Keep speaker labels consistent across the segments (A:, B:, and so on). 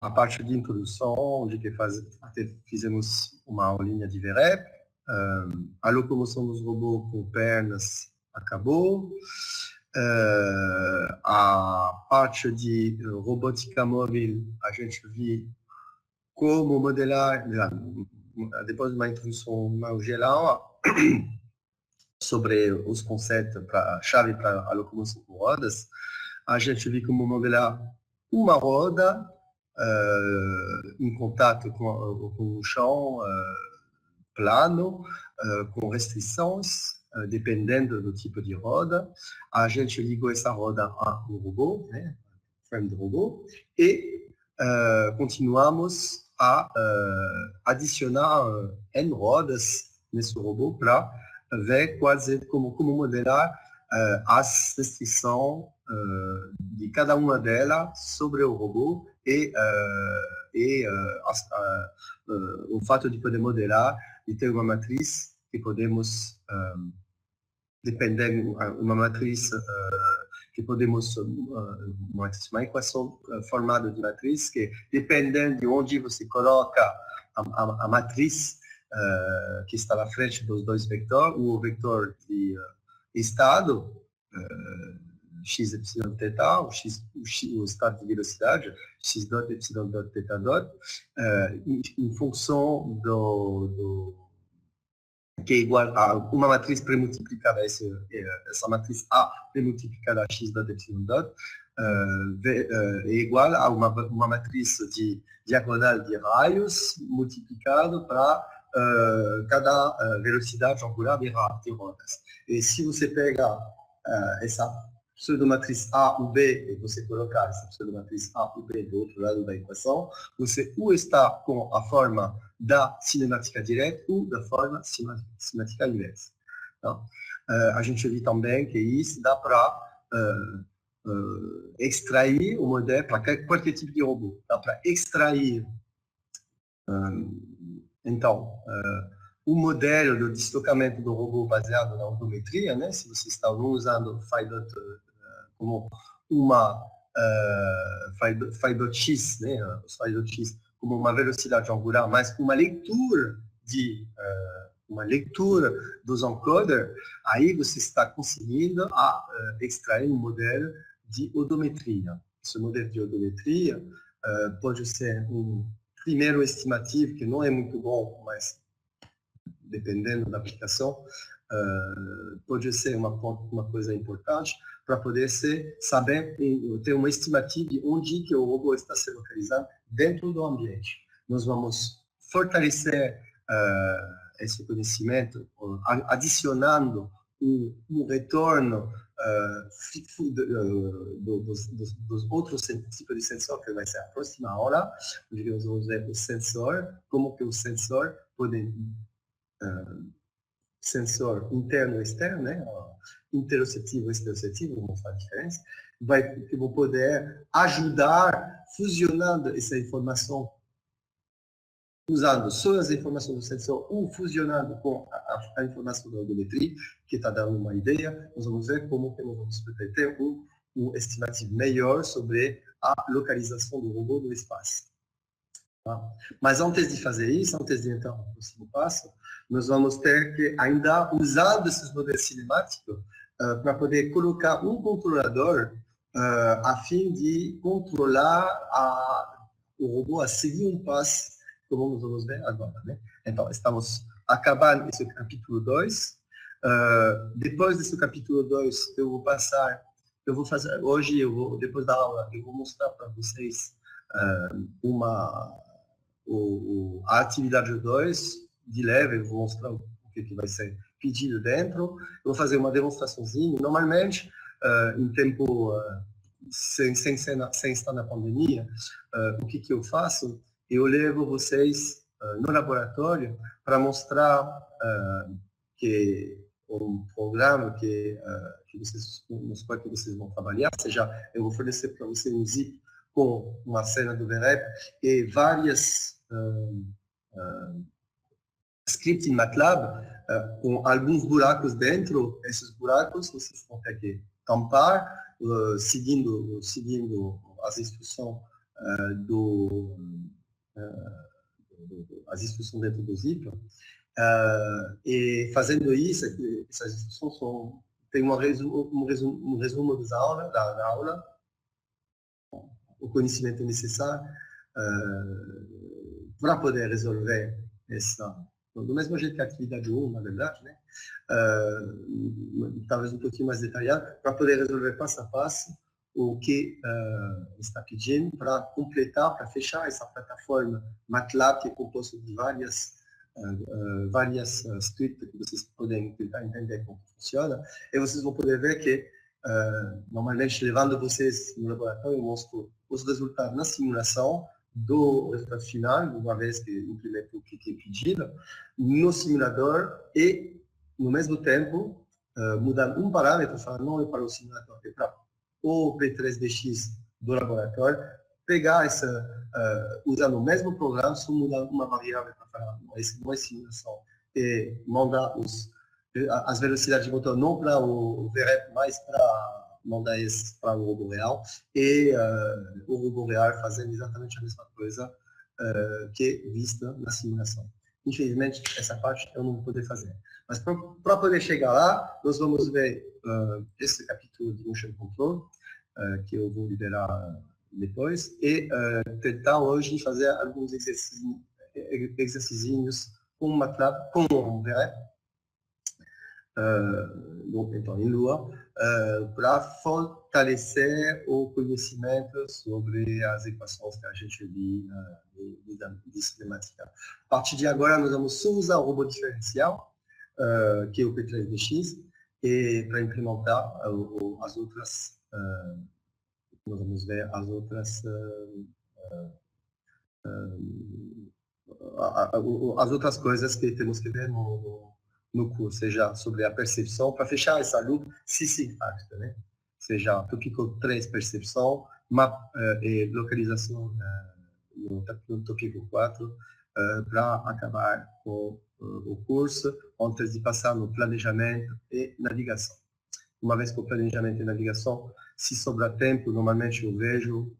A: a parte de introdução, onde fizemos uma aulinha de VREP, a locomoção dos robôs com pernas acabou, a parte de robótica móvel, a gente viu como modelar, depois de uma introdução mais geral, sobre os conceitos, chave para a locomoção com rodas, a gente viu como modelar uma roda em contato com o chão plano, com restrições, dependendo do tipo de roda. A gente ligou essa roda a um robô, né, frame do robô, e continuamos a adicionar N rodas nesse robô para ver como modelar as restrições de cada uma delas sobre o robô e o fato de poder modelar e ter uma matriz que podemos dependendo uma matriz que podemos uma equação formada de matriz que dependendo de onde você coloca a matriz que está na frente dos dois vetores, o vetor de estado x, y, θ, o estado de velocidade, x dot, y dot, θ dot, em função que é igual a uma matriz pré-multiplicada, essa matriz A pré-multiplicada a x dot, y dot, é igual a uma matriz de diagonal de raios multiplicado para cada velocidade angular de rodas. E se você pega essa pseudomatriz A ou B e você colocar essa pseudomatriz A ou B do outro lado da equação, você ou está com a forma da cinemática direta ou da forma cinemática inversa. Então, a gente viu também que isso dá para extrair o modelo para qualquer tipo de robô. Dá para extrair, então, o modelo do deslocamento do robô baseado na odometria, né? Se você está usando o phi-dot como uma phi-dot x, né? Os phi-dot x como uma velocidade angular, mas uma leitura dos encoders, aí você está conseguindo extrair um modelo de odometria. Esse modelo de odometria pode ser um primeiro estimativo, que não é muito bom, mas dependendo da aplicação, pode ser uma coisa importante para poder saber, ter uma estimativa de onde que o robô está se localizando dentro do ambiente. Nós vamos fortalecer esse conhecimento, adicionando um retorno dos outros tipos de sensor, que vai ser a próxima aula, onde nós vamos ver o sensor, como que o sensor pode sensor interno e externo, né? Interoceptivo e exteroceptivo, vou mostrar a diferença, que vão poder ajudar fusionando essa informação, usando só as informações do sensor ou fusionando com a informação da odometria, que está dando uma ideia. Nós vamos ver como que nós vamos ter um estimativo melhor sobre a localização do robô no espaço. Tá? Mas antes de fazer isso, antes de entrar no próximo passo, nós vamos ter que ainda usar esses modelos cinemáticos para poder colocar um controlador a fim de controlar o robô a seguir um passo, como nós vamos ver agora, né? Então, estamos acabando esse capítulo 2. Depois desse capítulo 2, eu vou fazer, hoje, depois da aula, eu vou mostrar para vocês a atividade 2 de leve, eu vou mostrar o que vai ser pedido dentro. Eu vou fazer uma demonstraçãozinha. Normalmente, em tempo sem estar na pandemia, o que eu faço? Eu levo vocês no laboratório para mostrar que um programa nos qual vocês vão trabalhar, ou seja, eu vou fornecer para vocês um zip com uma cena do VREP e várias scripts em MATLAB com alguns buracos dentro. Esses buracos vocês vão ter que tampar seguindo as instruções as instruções dentro do Zip. E fazendo isso, essas instruções tem um resumo da aula, o conhecimento necessário para poder resolver essa, do mesmo jeito que a atividade 1, na verdade, né? Talvez um pouquinho mais detalhado, para poder resolver passo a passo o que está pedindo para completar, para fechar essa plataforma MATLAB, que é composta de várias scripts que vocês podem tentar entender como funciona, e vocês vão poder ver que, normalmente, levando vocês no laboratório, eu mostro os resultados na simulação do resultado final, uma vez que implemento o que é pedido, no simulador e, no mesmo tempo, mudando um parâmetro, não é para o simulador, é para o P3DX do laboratório, pegar usando o mesmo programa, só mudar uma variável para falar, não é simulação, e mandar as velocidades de motor não para o VREP, mas para mandar isso para o robô real, e o robô real fazendo exatamente a mesma coisa que vista na simulação. Infelizmente, essa parte eu não vou poder fazer. Mas para poder chegar lá, nós vamos ver esse capítulo de Motion Control, que eu vou liberar depois, e tentar hoje fazer alguns exercícios com MATLAB, com o VREP, então em Lua, para fortalecer o conhecimento sobre as equações que a gente viu de cinemática. A partir de agora, nós vamos só usar o robô diferencial, que é o P3DX, e para implementar as outras, nós vamos ver as outras as outras coisas que temos que ver no curso, seja sobre a percepção, para fechar essa loop, CC-Factor, né? Seja Topico 3, percepção, e localização no Topico 4, para acabar com o curso, antes de passar no planejamento e navegação. Uma vez com o planejamento e navegação, se sobrar tempo, normalmente eu vejo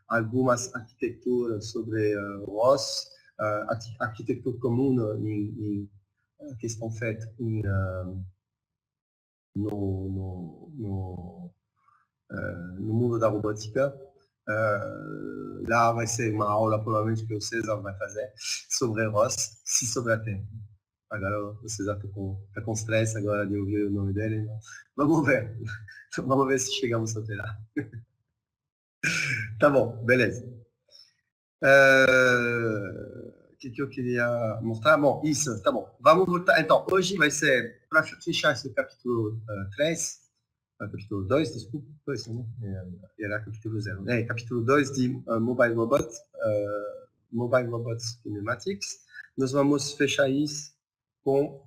A: algumas arquiteturas sobre ROS, arquitetura comum que estão feitas no mundo da robótica. Lá vai ser uma aula, provavelmente, que o César vai fazer sobre ROS, se sobrar tempo. Agora o César está com stress agora de ouvir o nome dele. Então, vamos ver. Vamos ver se chegamos até lá. Tá bom, beleza. O que eu queria mostrar? Bom, isso, tá bom. Vamos voltar. Então, hoje vai ser, para fechar esse capítulo 3, capítulo 2, desculpa, 2, né? Era capítulo 0. Capítulo 2 de Mobile Robots Kinematics. Nós vamos fechar isso com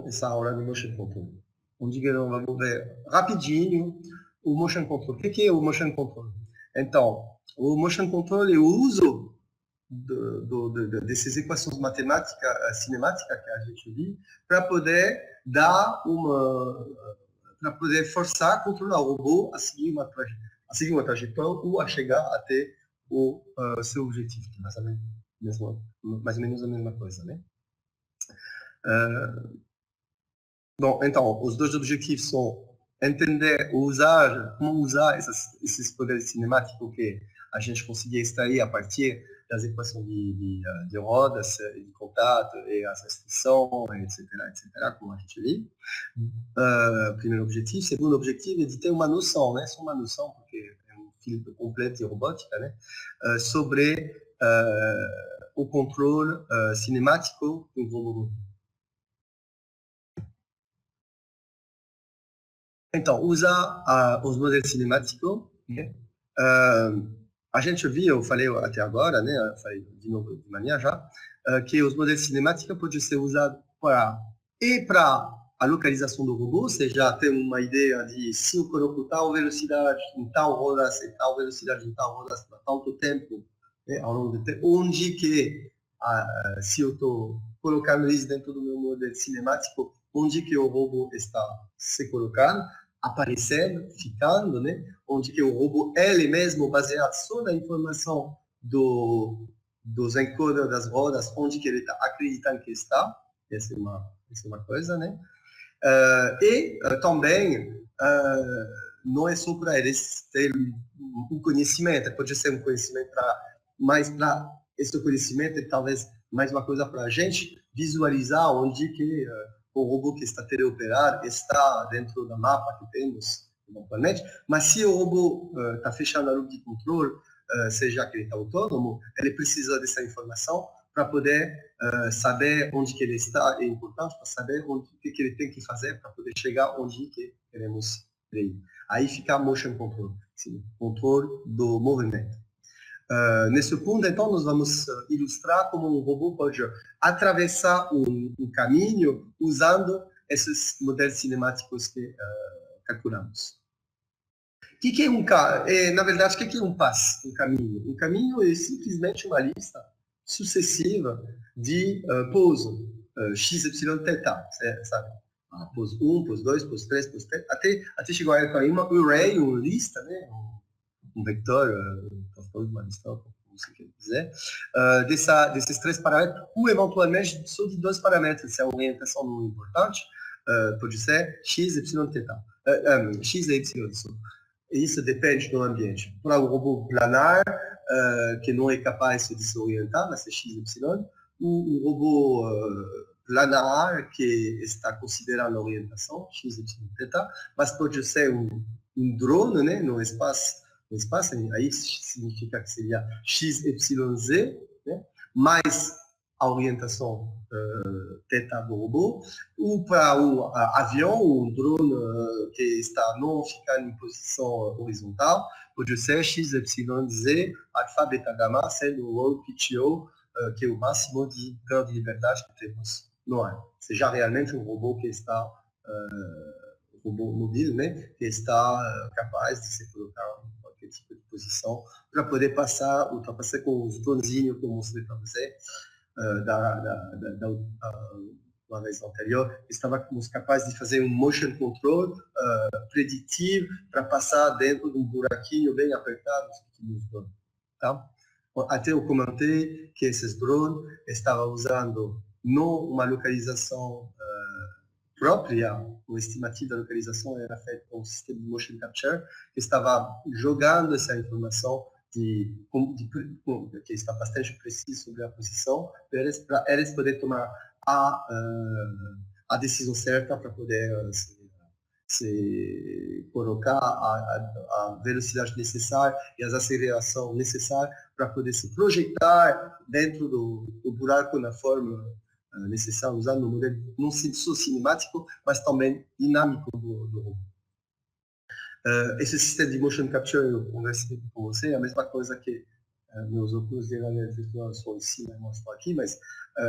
A: essa aula de Motion Control. Onde nós vamos ver rapidinho o Motion Control. O que é o Motion Control? Então, o Motion Control é o uso dessas equações matemáticas, cinemáticas que a gente viu, para poder para poder forçar, controlar o robô a seguir uma trajetória ou a chegar até o seu objetivo, que é mais ou menos a mesma coisa, né? Bom, então, os dois objetivos são entender, como usar esses poderes cinemáticos que a gente conseguia extrair a partir das equações de rodas, de contato, e as restrições, etc., como a gente viu. Primeiro objetivo. Segundo objetivo é de ter uma noção, né? Só uma noção, porque é um filtro completo de robótica, né? Sobre o controle cinemático do robô. Então, usar os modelos cinemáticos, né? A gente viu, eu falei até agora, né? Eu falei de novo de manhã já, que os modelos cinemáticos podem ser usados para a localização do robô, ou seja, ter uma ideia de se eu coloco tal velocidade em tal rodas e tal velocidade em tal rodas para tanto tempo, né, ao longo do tempo, onde que, se eu estou colocando isso dentro do meu modelo cinemático, onde que o robô está se colocando, aparecendo, ficando, né? Onde que o robô, ele mesmo, baseado só na informação dos encoders das rodas, onde que ele está acreditando que está, essa é uma coisa, né? Também, não é só para eles terem um conhecimento, pode ser um conhecimento mais para esse conhecimento, e talvez mais uma coisa para a gente visualizar onde que o robô que está teleoperado está dentro da mapa que temos eventualmente, mas se o robô está fechando a loop de controle, seja que ele está autônomo, ele precisa dessa informação para poder saber onde que ele está, é importante para saber o que ele tem que fazer para poder chegar onde que queremos ir. Aí fica motion control, sim, controle do movimento. Nesse ponto, então, nós vamos ilustrar como um robô pode atravessar um caminho usando esses modelos cinemáticos que calculamos. O que é na verdade, o que é um passo, um caminho? Um caminho é simplesmente uma lista sucessiva de pose, x, y, θ, sabe? Pose 1, pose 2, pose 3, pose 3, até chegar a uma array, uma lista, né? Um vector, uma lista, como você quer dizer, desses 3 parâmetros, ou eventualmente só de 2 parâmetros, se a orientação não é importante, pode ser x, y, θ, x e y. Isso depende do ambiente. Para o robô planar, que não é capaz de se orientar, vai ser x, y. O robô planar, que está considerando a orientação, x, y, θ, mas pode ser um drone, né, no espaço, aí significa que seria x, y, z, né, mais a orientação θ do robô, ou para um avião, um drone que está não ficando em posição horizontal, pode ser x, y, z, alfa, beta, gama, sendo o PTO, que é o máximo de grau de liberdade que temos no ar. Seja realmente um robô que está, robô móvel, né, que está capaz de se colocar em qualquer tipo de posição para poder ultrapassar com os dronezinhos que eu mostrei para você, uma vez anterior, estávamos capazes de fazer um motion control preditivo para passar dentro de um buraquinho bem apertado, tá? Até eu comentei que esses drones estavam usando não uma localização própria, o estimativo da localização era feito com um sistema de motion capture, que estava jogando essa informação que está bastante preciso sobre a posição, para eles poderem tomar a decisão certa para poder se colocar a velocidade necessária e as acelerações necessárias para poder se projetar dentro do buraco na forma necessária, usando um modelo não só cinemático, mas também dinâmico do robô. Esse sistema de motion capture, eu conversei com você, é a mesma coisa que meus óculos de realidade virtual são em cima, mostro aqui, mas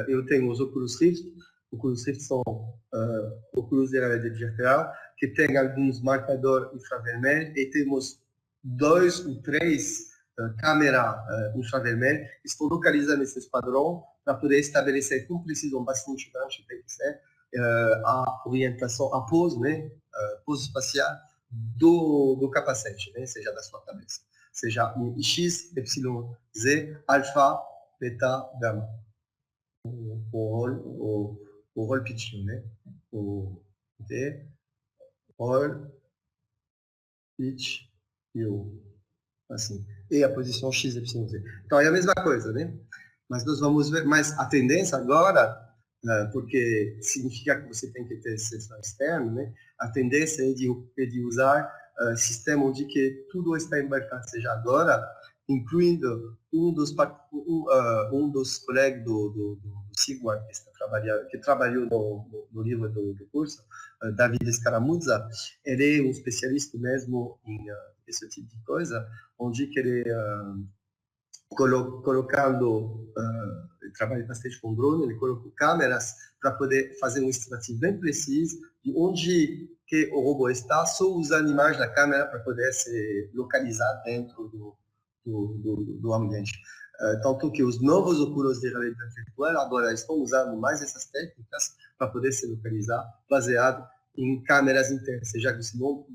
A: eu tenho os óculos Rift. Óculos Rift são óculos de realidade virtual que tem alguns marcadores infravermelhos e temos 2 ou 3 câmeras infravermelhas que estão localizando esses padrões para poder estabelecer com precisão bastante grande, tem que ser a orientação, a pose, né, pose espacial do capacete, né, seja da sua cabeça, seja um X, Y, Z, alfa, beta, gama. O rol pitch, né? O D, rol, pitch e o assim. E a posição X, Y, Z. Então é a mesma coisa, né? Mas nós vamos ver mais a tendência agora, porque significa que você tem que ter sensor externo, né? A tendência é de usar sistema onde que tudo está embarcado, seja agora, incluindo um dos colegas do Sigmar, que trabalhou no livro do curso, David Escaramuzza. Ele é um especialista mesmo em esse tipo de coisa, onde que ele colocando, ele trabalha bastante com drone, ele colocou câmeras para poder fazer um estimativo bem preciso de onde que o robô está, só usando a imagem da câmera para poder se localizar dentro do ambiente. Tanto que os novos óculos de realidade virtual agora estão usando mais essas técnicas para poder se localizar baseado em câmeras internas, seja que você não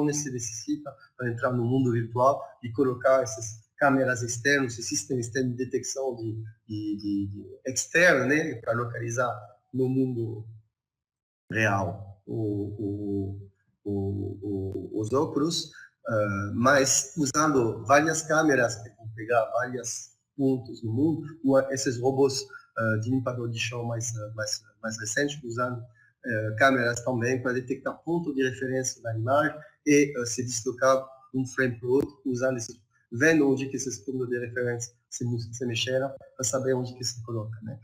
A: necessita para entrar no mundo virtual e colocar essas câmeras externas, esse sistema externo de detecção de externo, né, para localizar no mundo real os óculos, mas usando várias câmeras que vão pegar vários pontos no mundo, esses robôs de limpador de chão mais recentes, usando câmeras também para detectar ponto de referência da imagem e se deslocar um frame para o outro, usando vendo onde que esses pontos de referência se mexeram, para saber onde que se coloca, né?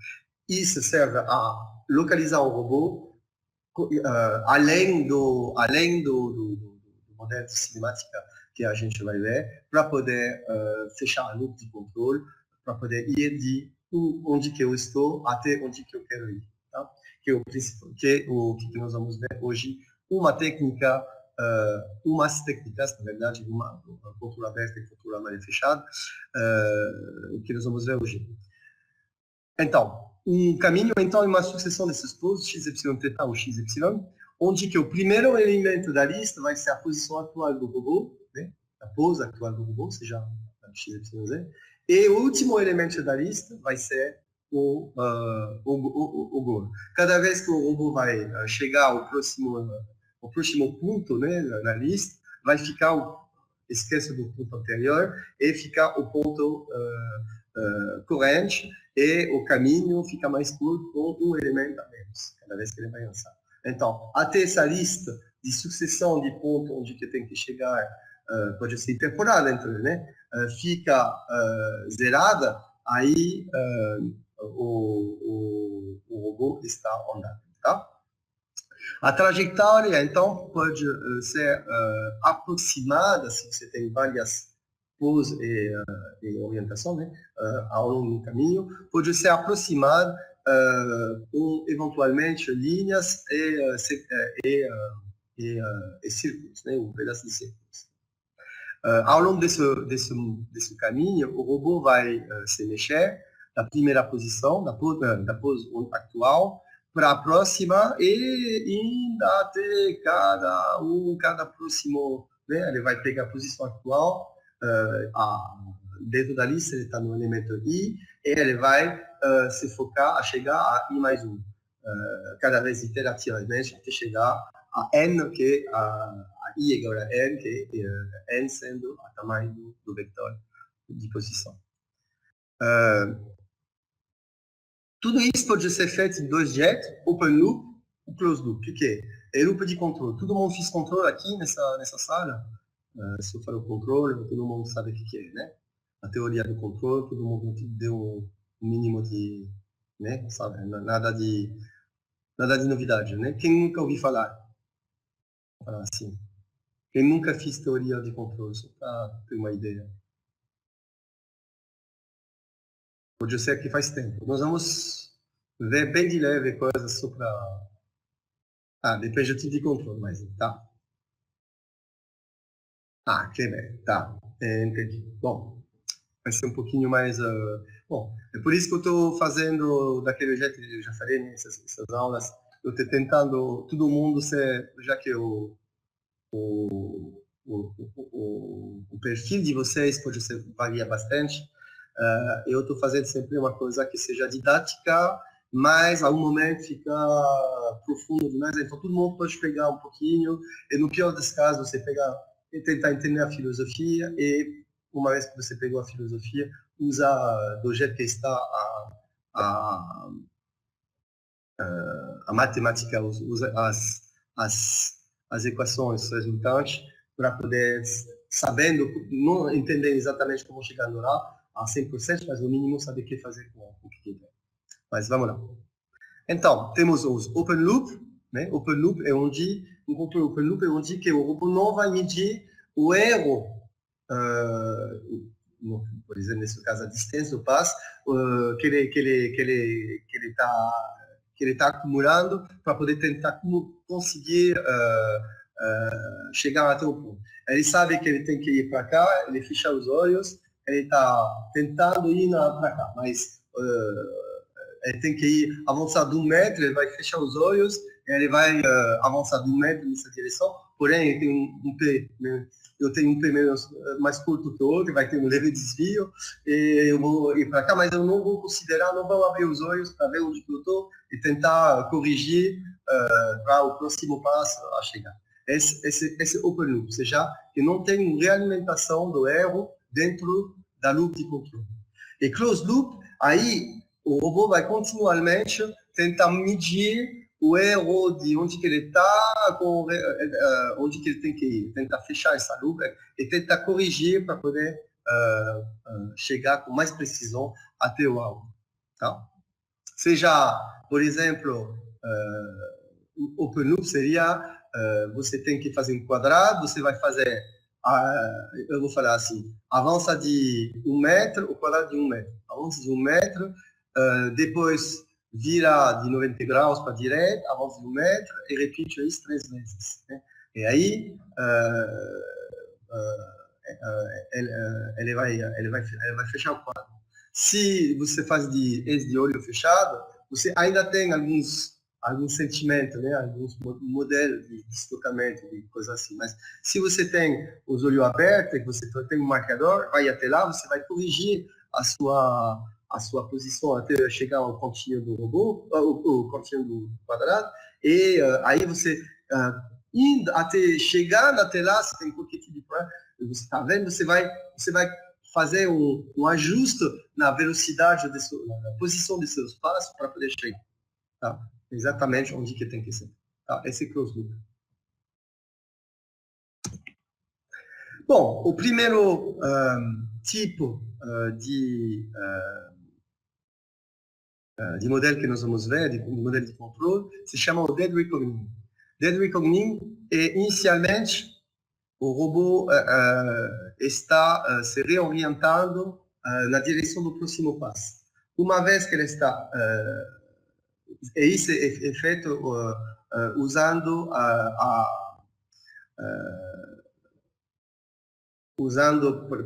A: Isso serve a localizar o robô além do modelo de cinemática que a gente vai ver, para poder fechar a loop de controle, para poder ir de onde que eu estou até onde que eu quero ir. Tá? Que é o principal, o que nós vamos ver hoje, umas técnicas, na verdade, uma controle aberta e controle mais fechado, que nós vamos ver hoje. Então, um caminho, então, é uma sucessão desses poses, x, y, θ ou x, y, onde que o primeiro elemento da lista vai ser a posição atual do robô, né? A pose atual do robô, seja x, y, z, e o último elemento da lista vai ser o gol. Cada vez que o robô vai chegar ao próximo ponto, né, na lista, vai ficar esquece do ponto anterior e ficar o ponto corrente, e o caminho fica mais curto com um elemento a menos, cada vez que ele vai lançar. Então, até essa lista de sucessão de pontos onde que tem que chegar, pode ser incorporada, então, né? Fica zerada, aí o robô está andando, tá? A trajetória, então, pode ser aproximada, se você tem várias poses e orientação, né, ao longo do caminho, pode ser aproximada com, eventualmente, linhas e círculos, né, um pedaço de círculos. Ao longo desse caminho, o robô vai se mexer da primeira posição, da pose atual, para a próxima e indo até cada próximo, né? Ele vai pegar a posição atual, dentro da lista ele está no elemento I, e ele vai se focar a chegar a I mais 1, cada vez iterativamente, até chegar a N, que a I igual a N, que é N sendo o tamanho do vetor de posição. Tudo isso pode ser feito em dois jeitos, open loop e closed loop. O que é? É loop de controle. Todo mundo fez controle aqui nessa sala? Se eu falo controle, todo mundo sabe o que é, né? A teoria do controle, todo mundo deu um mínimo de, né? Sabe? Nada de novidade, né? Quem nunca ouviu falar? Assim. Quem nunca fez teoria de controle, só para ter uma ideia. Pode ser que faz tempo. Nós vamos ver bem de leve coisas só para... depende do tipo de controle, mas tá. Que bem, tá. Entendi. Bom, vai ser um pouquinho mais... bom, é por isso que eu estou fazendo daquele jeito que eu já falei nessas aulas. Eu estou tentando todo mundo ser... Já que o perfil de vocês pode ser, varia bastante, eu estou fazendo sempre uma coisa que seja didática, mas a um momento fica profundo demais, então todo mundo pode pegar um pouquinho, e no pior dos casos você pegar e tentar entender a filosofia, e uma vez que você pegou a filosofia, usa do jeito que está a matemática, usa as equações resultantes para poder, sabendo, não entender exatamente como chegar lá a 100%, mas no mínimo saber o que fazer com o que quiser. Mas vamos lá. Então, temos os open loop, né? Open loop é onde, um controle open loop é onde que o robô não vai medir o erro, por exemplo, nesse caso, a distância do passo, que ele está acumulando para poder tentar conseguir chegar até o ponto. Ele sabe que ele tem que ir para cá, ele fecha os olhos, ele está tentando ir para cá, mas ele tem que ir avançar de 1 metro, ele vai fechar os olhos ele vai avançar de 1 metro nessa direção, porém ele tem um pé, né? Eu tenho um pé mais curto que o outro, vai ter um leve desvio, e eu vou ir para cá, mas eu não vou considerar, não vou abrir os olhos para ver onde eu estou e tentar corrigir para o próximo passo a chegar. Esse open loop, ou seja, que não tem realimentação do erro dentro da loop de controle. E closed loop, aí o robô vai continuamente tentar medir o erro de onde que ele está, onde que ele tem que ir, tentar fechar essa loop e tentar corrigir para poder chegar com mais precisão até o alvo. Tá? Seja, por exemplo, o open loop seria, você tem que fazer um quadrado, você vai fazer, eu vou falar assim, avança de 1 metro, o quadrado de 1 metro, avança de 1 metro, depois vira de 90 graus para a direita, avança de 1 metro e repete isso 3 vezes. Né? E aí, ele vai fechar o quadro. Se você faz esse de olho fechado, você ainda tem alguns sentimentos, né? Alguns modelos de deslocamento, de coisas assim. Mas se você tem os olhos abertos, que você tem um marcador, vai até lá, você vai corrigir a sua posição até chegar ao pontinho do robô, o pontinho do quadrado, e aí você, indo até chegar até lá, você tem qualquer tipo de problema, você está vendo, você vai fazer um ajuste na velocidade, na posição de seus passos para poder chegar. Tá? Exatamente onde que tem que ser. Tá? Esse closed loop. Bom, o primeiro tipo de modelo que nós vamos ver, de modelo de controle, se chama o Dead Reckoning. Dead Reckoning é, inicialmente, o robô está se reorientando na direção do próximo passo. Uma vez que ele está... e isso é feito usando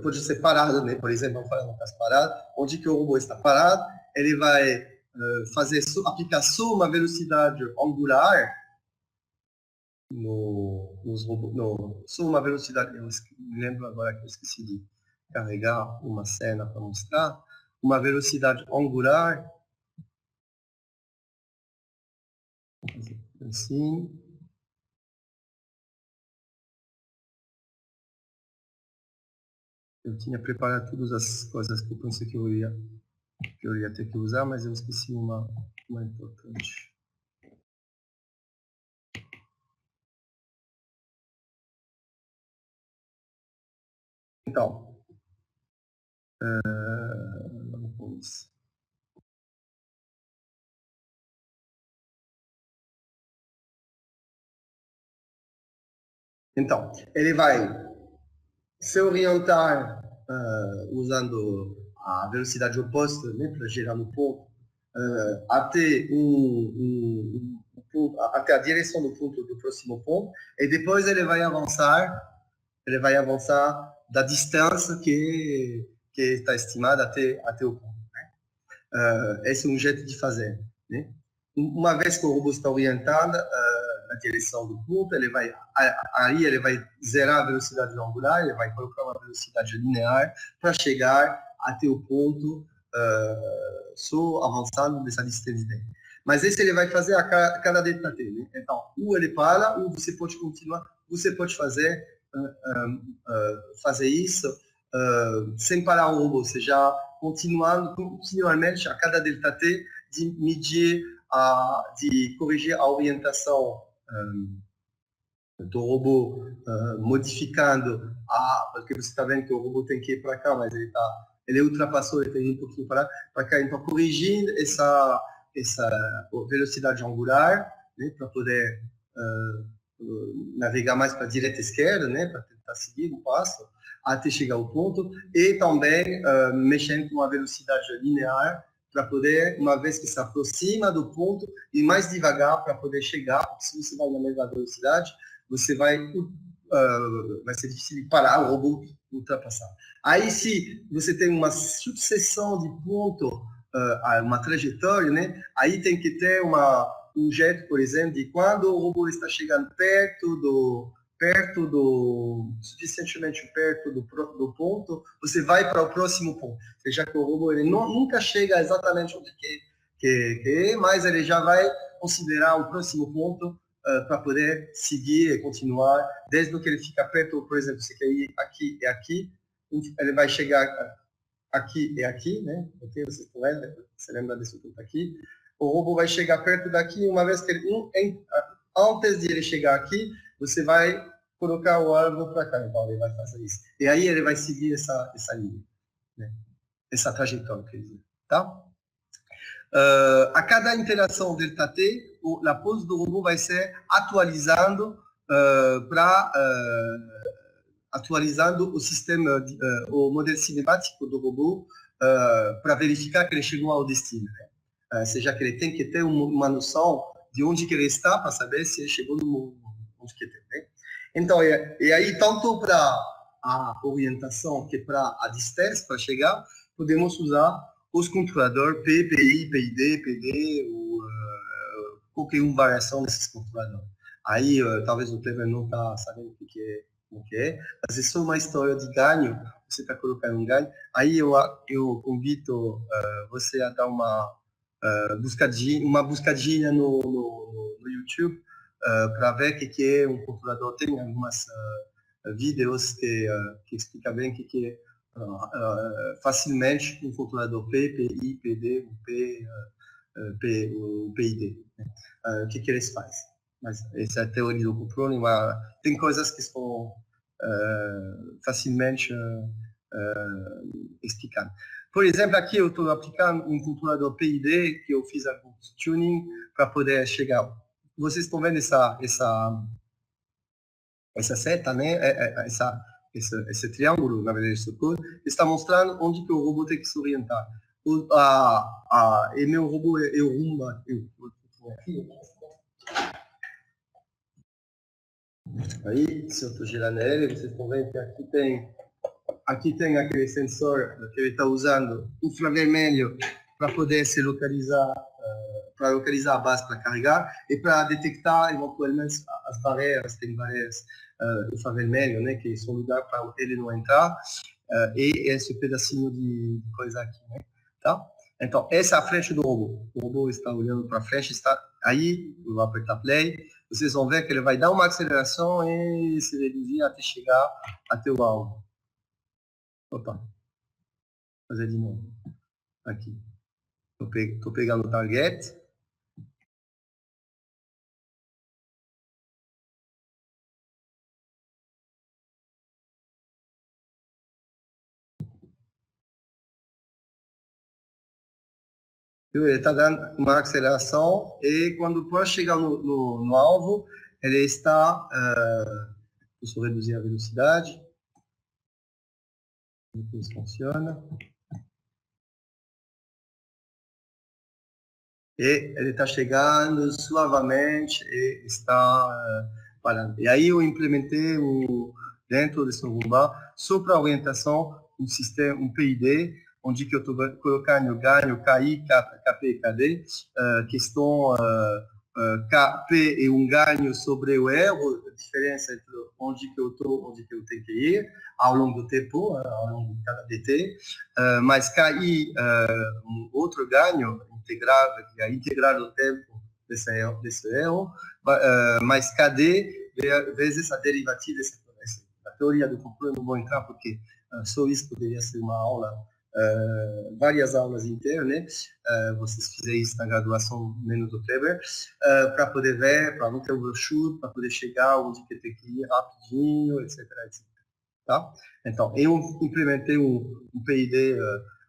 A: pode ser parado, né? Por exemplo, vamos falar no caso parado, onde que o robô está parado, ele vai aplicar só uma velocidade angular nos robôs, só uma velocidade, eu me lembro agora que eu esqueci de carregar uma cena para mostrar, uma velocidade angular, assim, eu tinha preparado todas as coisas que eu pensei que eu ia ter que usar, mas eu esqueci uma importante. Então, vamos. Então, ele vai se orientar usando a velocidade oposta, né, para girar no ponto, até até a direção do ponto do próximo ponto, e depois ele vai avançar da distância que está estimada até o ponto. Né? Esse é um jeito de fazer. Né? Uma vez que o robô está orientado na direção do ponto, ele vai zerar a velocidade angular, ele vai colocar uma velocidade linear para chegar até o ponto só avançando dessa distância dele. Mas esse ele vai fazer a cada delta t. Né? Então, ou ele para, ou você pode continuar, você pode fazer isso sem parar o robô, ou seja, continuamente a cada delta t de medir, de corrigir a orientação do robô, modificando porque você está vendo que o robô tem que ir para cá, mas ele ultrapassou, ele tem que ir um pouquinho para cá, então corrigindo essa velocidade angular, né, para poder navegar mais para a direita e esquerda, né, para tentar seguir o passo até chegar ao ponto, e também mexendo com a velocidade linear para poder, uma vez que se aproxima do ponto, ir mais devagar para poder chegar, porque se você vai na mesma velocidade, você vai ser difícil de parar o robô ultrapassar. Aí, se você tem uma sucessão de pontos, uma trajetória, né? Aí tem que ter uma um jeito, por exemplo, de quando o robô está chegando suficientemente perto do ponto, você vai para o próximo ponto. Ou seja, que o robô ele nunca chega exatamente onde quer, mas ele já vai considerar o próximo ponto para poder seguir e continuar, desde que ele fica perto, por exemplo, você quer ir aqui e aqui, ele vai chegar aqui e aqui, né? Ok, você lembra desse ponto aqui? O robô vai chegar perto daqui, uma vez que antes de ele chegar aqui, você vai colocar o alvo para cá, então ele vai fazer isso. E aí ele vai seguir essa linha, né? Essa trajetória, quer dizer, tá? A cada interação delta T, a pose do robô vai ser atualizando atualizando o sistema, o modelo cinemático do robô para verificar que ele chegou ao destino. Né? Seja que ele tem que ter uma noção de onde que ele está para saber se ele chegou no onde que ele tem. Né? Então, e aí, tanto para a orientação que para a distância para chegar, podemos usar os controladores P, PI, PID, PD, ou qualquer uma variação desses controladores. Aí, talvez o Cleber não está sabendo o que é, mas é só uma história de ganho, você está colocando um ganho. Aí eu convido você a dar uma buscadinha no YouTube para ver o que é um controlador. Tem algumas vídeos que explicam bem o que é facilmente um controlador P, PI, PD, o PID. Né? O que eles fazem. Mas essa é a teoria do controle, mas tem coisas que são facilmente explicadas. Por exemplo, aqui eu estou aplicando um controlador PID que eu fiz alguns tuning para poder chegar. Vocês estão vendo essa seta, né? Esse triângulo, na verdade, está mostrando onde que o robô tem que se orientar. E meu robô é o Rumba. Aí, se eu estou girando ele, vocês estão vendo que aqui tem aquele sensor que ele está usando, infravermelho, para poder se localizar, para localizar a base para carregar e para detectar eventualmente as barreiras, tem barreiras infravermelho, né, que são lugar para ele não entrar, e esse pedacinho de coisa aqui, né, tá? Então, essa é a frente do robô. O robô está olhando para frente, está aí, eu vou apertar play, vocês vão ver que ele vai dar uma aceleração e se reduzir até chegar até o alvo. Opa, vou fazer de novo. Aqui. Estou pegando o target. Ele está dando uma aceleração e quando pode chegar no alvo, ele está... deixa eu reduzir a velocidade. Como isso funciona. E ele está chegando suavemente e está parando. E aí eu implementei dentro desse Rumba, só para orientação, um sistema, um PID, onde que eu estou colocando ganho, KI, KP e KD, que estão KP e um ganho sobre o erro, a diferença entre onde que eu estou, onde que eu tenho que ir, ao longo do tempo, ao longo de cada DT, mas KI, um outro ganho, integrar o tempo desse erro, mas KD vezes a derivativa. A teoria do controle não vou entrar porque só isso poderia ser uma aula, várias aulas inteiras, né? Vocês fizeram isso na graduação menos do Kleber, para poder ver, para não ter o brochure, para poder chegar onde que tem que ir rapidinho, etc, etc. Tá? Então, eu implementei um PID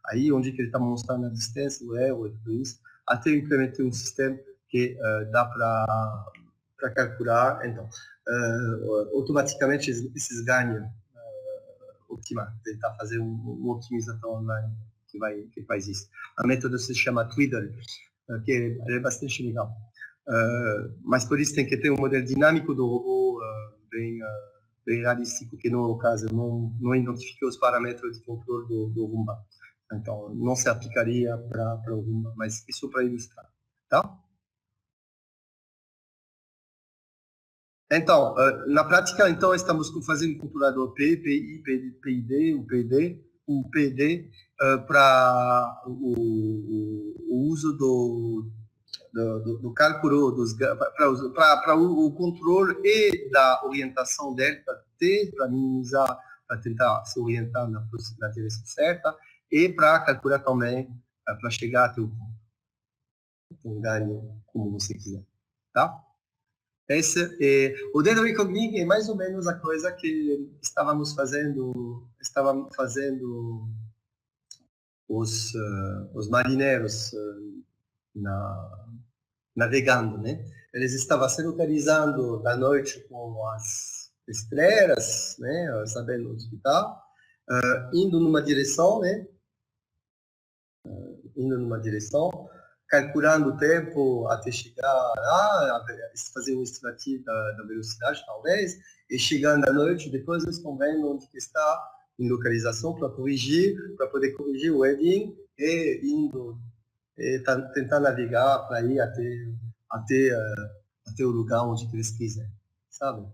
A: aí, onde que ele está mostrando a distância, o erro e tudo isso. Até eu implementei um sistema que dá para calcular, então, automaticamente esses ganhos optimais. Tentar fazer uma otimização online que faz isso. A método se chama Twiddle, que é bastante legal. Mas por isso tem que ter um modelo dinâmico do robô bem realístico, que no caso eu não identifiquei os parâmetros de controle do Rumba. Então, não se aplicaria para o Rumba, mas isso para ilustrar. Tá? Então, na prática, então, estamos fazendo um controlador P, PI, PID, o PD, para o uso do cálculo, para o controle e da orientação delta T, para minimizar, para tentar se orientar na direção certa, e para calcular também, para chegar até um ganho como você quiser. Tá? O dedo recognition é mais ou menos a coisa que estavam fazendo os marinheiros navegando, né? Eles estavam se localizando da noite com as estrelas, né? Sabendo onde está, indo numa direção, né? Indo numa direção, calculando o tempo até chegar lá, fazer uma estimativa da velocidade, talvez, e chegando à noite, depois eles estão vendo onde está em localização para poder corrigir o heading e indo, tentar navegar para ir até o lugar onde eles quiserem, sabe?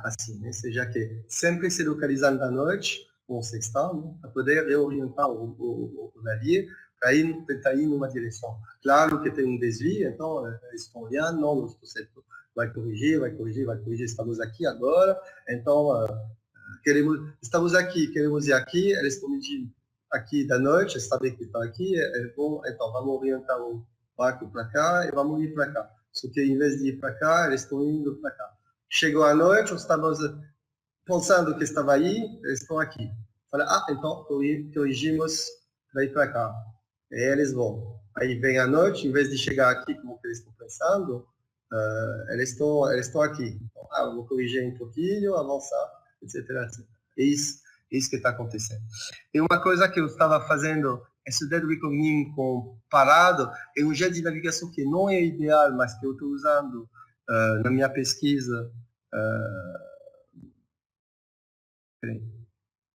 A: Assim, né? Seja que sempre se localizando à noite, com sextal, né? Para poder reorientar o navio para tentar ir numa direção. Claro que tem um desvio, então eles estão olhando, não, nosso conceito vai corrigir, estamos aqui agora, então estamos aqui, queremos ir aqui, eles estão medindo aqui da noite, sabem que estão aqui, então vamos orientar o barco para cá e vamos ir para cá. Só que em vez de ir para cá, eles estão indo para cá. Chegou a noite, estamos pensando que estava aí, eles estão aqui. Fala, então corrigimos para ir para cá. E eles vão. Aí vem a noite, em vez de chegar aqui como que eles estão pensando, eles estão aqui. Então, vou corrigir um pouquinho, avançar, etc, etc. É isso que está acontecendo. E uma coisa que eu estava fazendo, esse dead reckoning comparado, é um jeito de navegação que não é ideal, mas que eu estou usando na minha pesquisa. Peraí,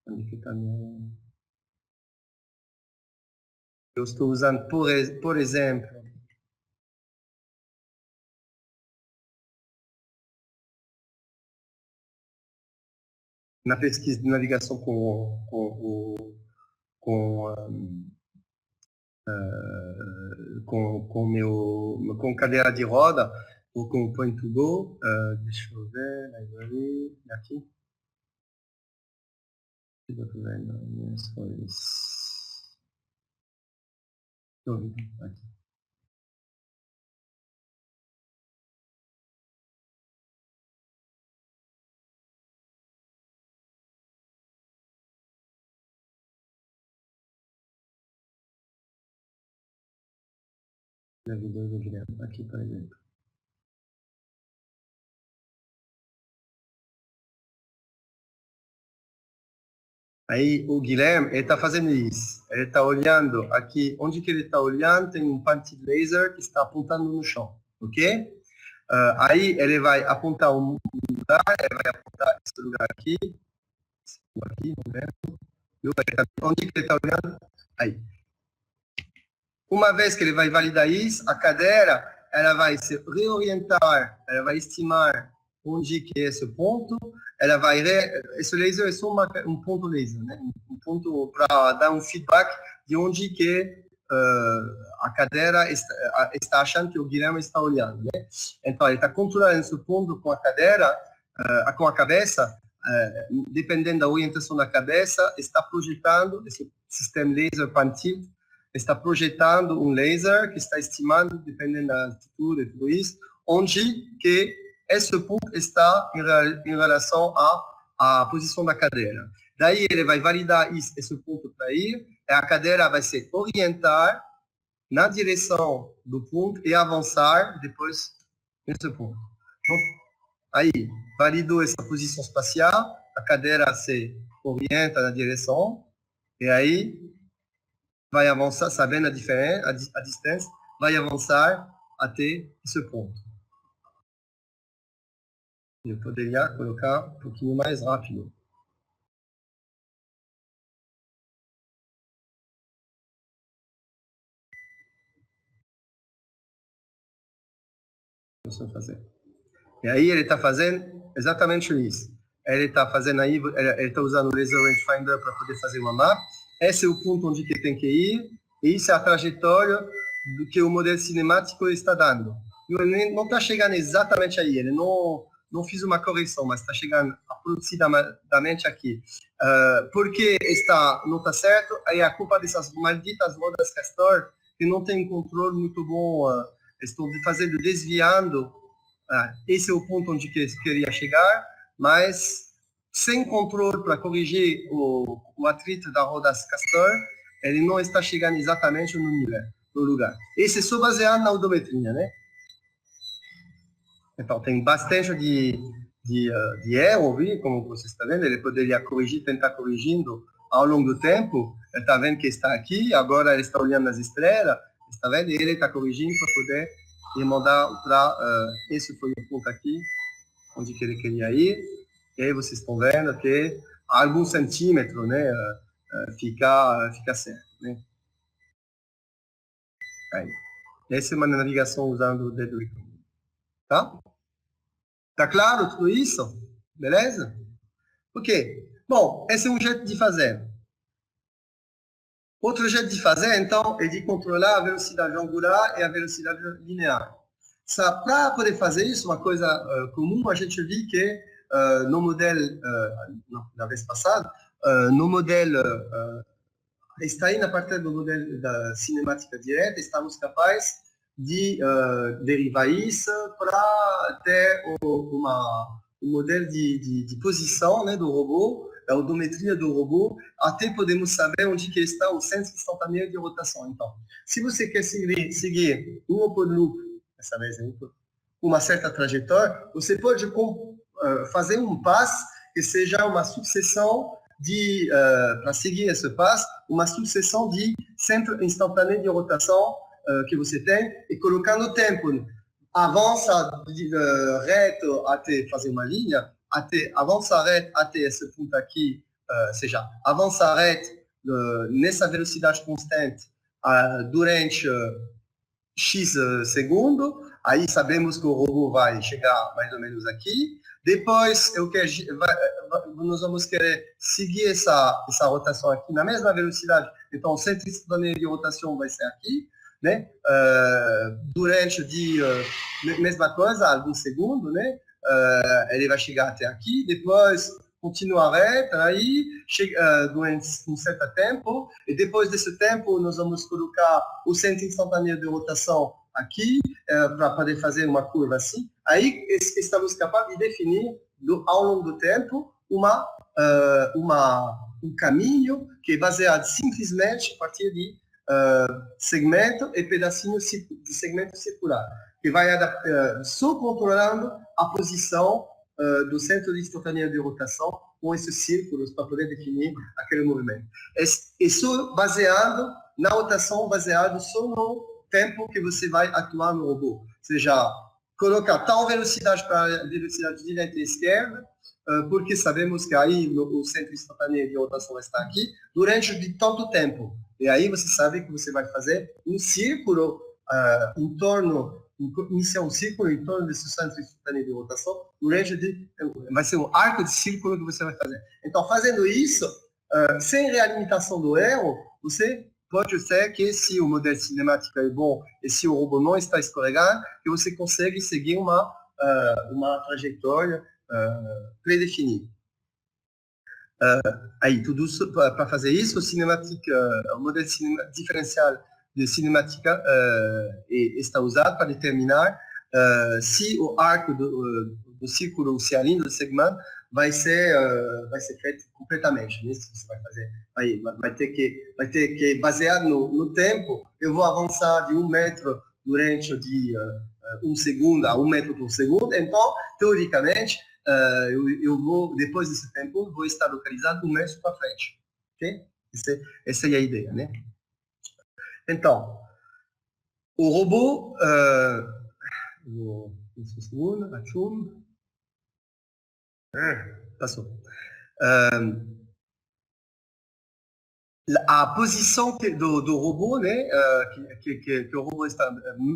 A: onde que está minha... Eu estou usando, por exemplo, na pesquisa de navegação com cadeira de roda ou com point to go. Deixa eu ver, library, aqui. Estou vendo minhas coisas. Aqui. Navegador do Guilherme, aqui, por exemplo. Aí o Guilherme, ele está fazendo isso. Ele está olhando aqui, onde que ele está olhando, tem um panty laser que está apontando no chão, ok? Aí ele vai apontar um lugar, ele vai apontar esse lugar aqui, não lembro. Onde que ele está olhando? Aí. Uma vez que ele vai validar isso, a cadeira ela vai se reorientar, ela vai estimar onde que é esse ponto, ela vai esse laser é só um ponto laser, né? Um ponto para dar um feedback de onde que a cadeira está achando que o Guilherme está olhando, né? Então ele está controlando esse ponto com a cadeira, com a cabeça, dependendo da orientação da cabeça, está projetando esse sistema laser pan-tilt, está projetando um laser que está estimando, dependendo da altitude e tudo isso, onde que esse ponto está em relação à posição da cadeira. Daí ele vai validar esse ponto para ir, e a cadeira vai se orientar na direção do ponto e avançar depois nesse ponto. Então, aí, validou essa posição espacial, a cadeira se orienta na direção, e aí vai avançar, sabendo a diferença, a distância, vai avançar até esse ponto. Eu poderia colocar um pouquinho mais rápido. Deixa eu fazer. E aí ele está fazendo exatamente isso. Ele está fazendo aí, ele está usando o laser rangefinder para poder fazer uma mapa. Esse é o ponto onde que tem que ir, e isso é a trajetória do que o modelo cinemático está dando. Ele não está chegando exatamente aí, ele não fiz uma correção, mas está chegando aproximadamente aqui. Por que não está certo? Aí a culpa dessas malditas rodas Castor, que não tem um controle muito bom, estão fazendo, desviando. Esse é o ponto onde que eu queria chegar, mas sem controle para corrigir o atrito da roda Castor, ele não está chegando exatamente no lugar. Esse é só baseado na odometria, né? Então, tem bastante de erro, viu? Como você está vendo, ele poderia corrigir, tentar corrigindo ao longo do tempo. Ele está vendo que está aqui, agora ele está olhando as estrelas, está vendo? E ele está corrigindo para poder ir mandar para... esse foi o ponto aqui, onde que ele queria ir. E aí vocês estão vendo que alguns centímetros, né, fica certo, né? Aí. Essa é uma navegação usando o dedo, tá? Tá claro tudo isso? Beleza? Ok. Bom, esse é um jeito de fazer. Outro jeito de fazer, então, é de controlar a velocidade angular e a velocidade linear. Para poder fazer isso, uma coisa comum, a gente viu que no modelo, na vez passada, no modelo, está aí na parte do modelo da cinemática direta, estamos capazes de derivar isso para ter um modelo de posição, né, do robô, a odometria do robô, até podemos saber onde que está o centro instantâneo de rotação. Então, se você quer seguir um open loop, dessa vez, uma certa trajetória, você pode fazer um passo que seja uma sucessão para seguir esse passo, uma sucessão de centro instantâneo de rotação que você tem e colocando o tempo. Avança reto até fazer uma linha, avança reto até esse ponto aqui, seja, avança reto nessa velocidade constante durante X segundo, aí sabemos que o robô vai chegar mais ou menos aqui. Depois, nós vamos querer seguir essa rotação aqui na mesma velocidade. Então, o centro instantâneo de rotação vai ser aqui, né? Durante mesma coisa, alguns segundos, né? Ele vai chegar até aqui. Depois, continua reto, aí chega durante um certo tempo, e depois desse tempo nós vamos colocar o centro instantâneo de rotação aqui, para poder fazer uma curva assim. Aí estamos capazes de definir, ao longo do tempo, um caminho que é baseado simplesmente a partir de segmento e pedacinho de segmento circular, que vai só controlando a posição do centro de instantânea de rotação com esses círculos para poder definir aquele movimento. Isso baseado na rotação, baseado só no tempo que você vai atuar no robô. Ou seja, colocar tal velocidade para a velocidade direita e esquerda, porque sabemos que aí o centro instantâneo de rotação está aqui, durante de tanto tempo. E aí você sabe que você vai fazer um círculo em torno, iniciar um círculo em torno desse centro instantâneo de rotação, vai ser um arco de círculo que você vai fazer. Então, fazendo isso, sem realimentação do erro, você pode ser que, se o modelo cinemático é bom e se o robô não está escorregando, que você consegue seguir uma trajetória predefinida. Aí, tudo para fazer isso, o modelo diferencial de cinemática está usado para determinar se o arco do círculo, o cilindro do segmento, vai ser feito completamente. Né? Você vai fazer, vai ter que baseado no tempo, eu vou avançar de 1 metro durante um segundo a 1 metro por segundo. Então, teoricamente, eu vou, depois desse tempo, vou estar localizado 1 metro para frente. Ok? Essa é a ideia, né? Então, o robô, um segundo, passou. a posição do robô, né, que o robô está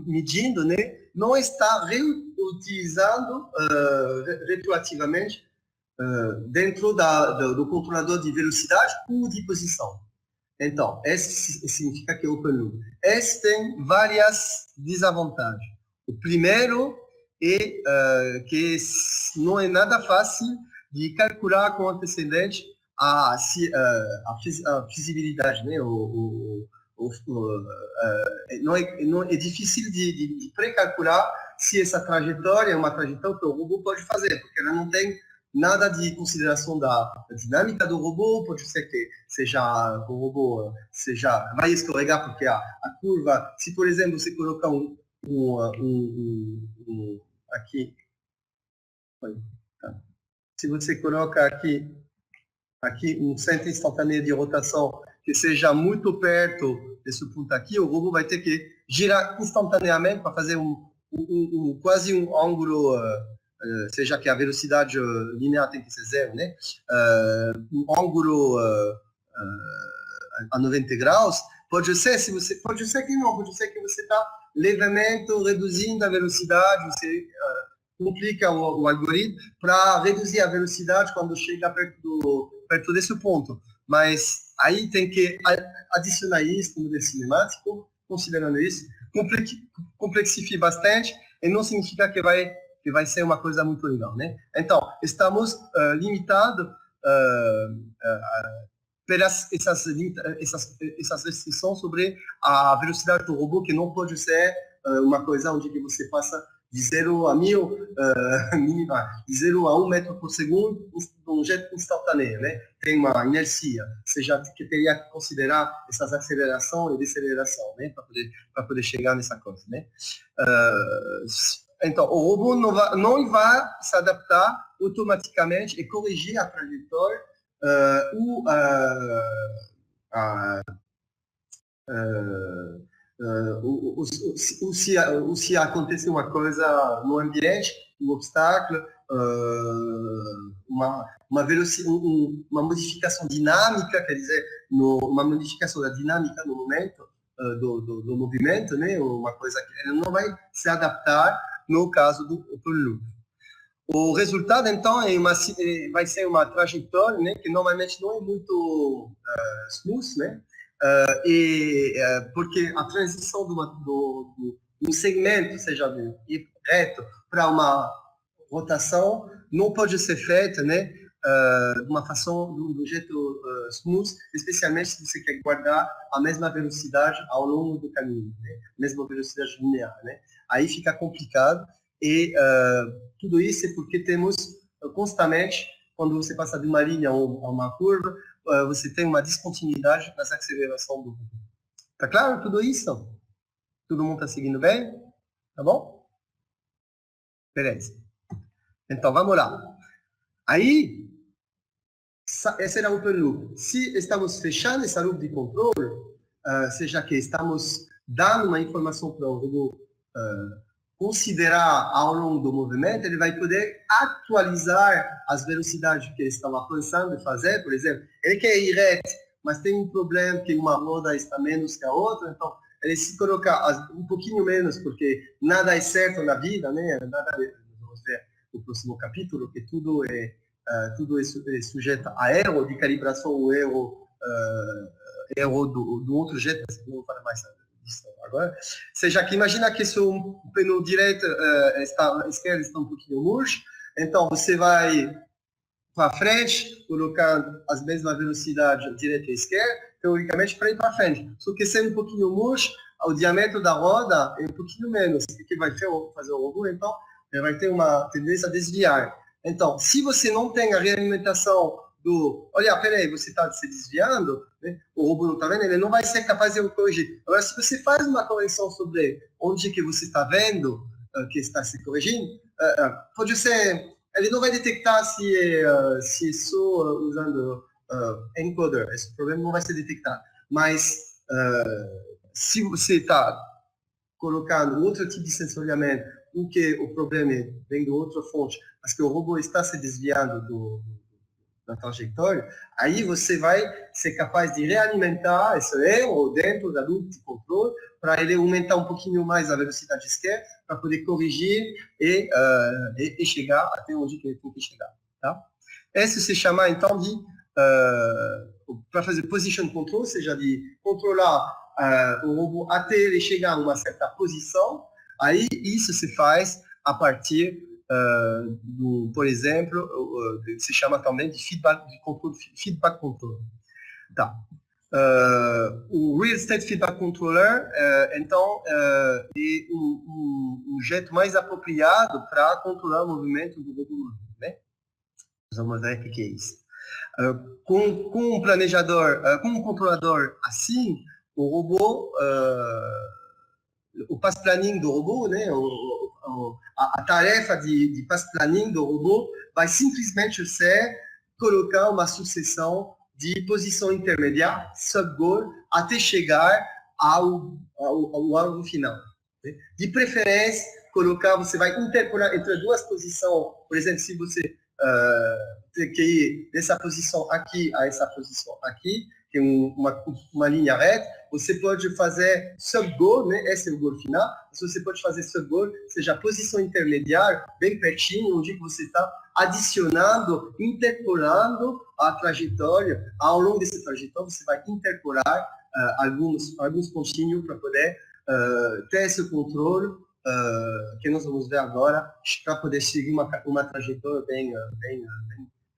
A: medindo, né, não está reutilizando retroativamente dentro do controlador de velocidade ou de posição. Então, isso significa que é Open Loop. Esse tem várias desvantagens. O primeiro é que não é nada fácil de calcular com antecedente a feasibilidade, né? Não é difícil de pré-calcular se essa trajetória é uma trajetória que o robô pode fazer, porque ela não tem nada de consideração da dinâmica do robô, pode ser que seja o robô vai escorregar porque a curva, se por exemplo você colocar aqui, se você coloca aqui um centro instantâneo de rotação que seja muito perto desse ponto aqui, o robô vai ter que girar instantaneamente para fazer quase um ângulo, seja que a velocidade linear tem que ser zero, né? Um ângulo a 90 graus, pode ser que não, pode ser que você está levemente reduzindo a velocidade, você complica o algoritmo para reduzir a velocidade quando chega perto desse ponto. Mas aí tem que adicionar isso no modelo cinemático, considerando isso, complexifica bastante e não significa que vai ser uma coisa muito legal, né? Então, estamos limitados pelas essas restrições sobre a velocidade do robô, que não pode ser uma coisa onde que você passa de 0 a 1000, de 0 a 1 metro por segundo, de um jeito instantâneo, né? Tem uma inercia, seja que teria que considerar essas aceleração e deceleração, né? Para poder chegar nessa coisa, né? Então, o robô não vai se adaptar automaticamente e corrigir a trajetória se acontecer uma coisa no ambiente, um obstáculo, uma modificação dinâmica, quer dizer, uma modificação da dinâmica no momento do movimento, né? Uma coisa que ele não vai se adaptar no caso do Open Loop. O resultado, então, vai ser uma trajetória, né, que normalmente não é muito smooth, né? Porque a transição de um segmento, seja de ir reto para uma rotação, não pode ser feita, né, de uma fação, de um jeito smooth, especialmente se você quer guardar a mesma velocidade ao longo do caminho, né? A mesma velocidade linear, né? Aí fica complicado e tudo isso é porque temos constantemente, quando você passa de uma linha a uma curva, você tem uma descontinuidade nas acelerações do robô. Tá claro tudo isso? Todo mundo está seguindo bem? Tá bom? Beleza. Então, vamos lá. Aí, esse era o Open Loop. Se estamos fechando essa loop de controle, seja que estamos dando uma informação para o robô considerar ao longo do movimento, ele vai poder atualizar as velocidades que ele estava pensando em fazer. Por exemplo, ele quer ir reto, mas tem um problema que uma roda está menos que a outra, então ele se coloca um pouquinho menos, porque nada é certo na vida, né? Vamos ver no próximo capítulo, que tudo é sujeito a erro de calibração ou erro do outro jeito, não vou falar mais agora. Seja que imagina que se o pneu direito esquerdo está um pouquinho murcho, então você vai para frente, colocando as mesmas velocidades direita e esquerda, teoricamente para ir para frente. Só que sendo um pouquinho murcho, o diâmetro da roda é um pouquinho menos. O que vai fazer o robô? Então, ele vai ter uma tendência a desviar. Então, se você não tem a realimentação olha, peraí, você está se desviando, né? O robô não está vendo, ele não vai ser capaz de corrigir. Agora, se você faz uma correção sobre onde que você está vendo que está se corrigindo, pode ser, ele não vai detectar se só usando encoder, esse problema não vai ser detectado. Mas se você está colocando outro tipo de sensoriamento, porque o problema vem de outra fonte, mas que o robô está se desviando na trajetória, aí você vai ser capaz de realimentar esse erro dentro da loop de controle para ele aumentar um pouquinho mais a velocidade esquerda para poder corrigir e chegar até onde ele tem que chegar. Tá? Esse se chama, então, de para fazer position control, ou seja, de controlar o robô até ele chegar a uma certa posição. Aí isso se faz a partir por exemplo, se chama também de feedback control. Tá. O Real Estate Feedback Controller, então, é um jeito mais apropriado para controlar o movimento do robô, né? Vamos ver o que é isso. Com um planejador, com um controlador assim, o robô, o path planning do robô, né? A tarefa de path planning do robô vai simplesmente ser colocar uma sucessão de posição intermediária, sub-goal, até chegar ao alvo final. Né? De preferência, você vai intercalar entre duas posições, por exemplo, se você tem que ir dessa posição aqui a essa posição aqui, que é uma linha reta, você pode fazer sub-goal, né? Esse é o goal final, mas você pode fazer sub-goal, ou seja, a posição intermediária, bem pertinho, onde você está adicionando, interpolando a trajetória. Ao longo dessa trajetória, você vai interpolar alguns pontinhos para poder ter esse controle que nós vamos ver agora, para poder seguir uma trajetória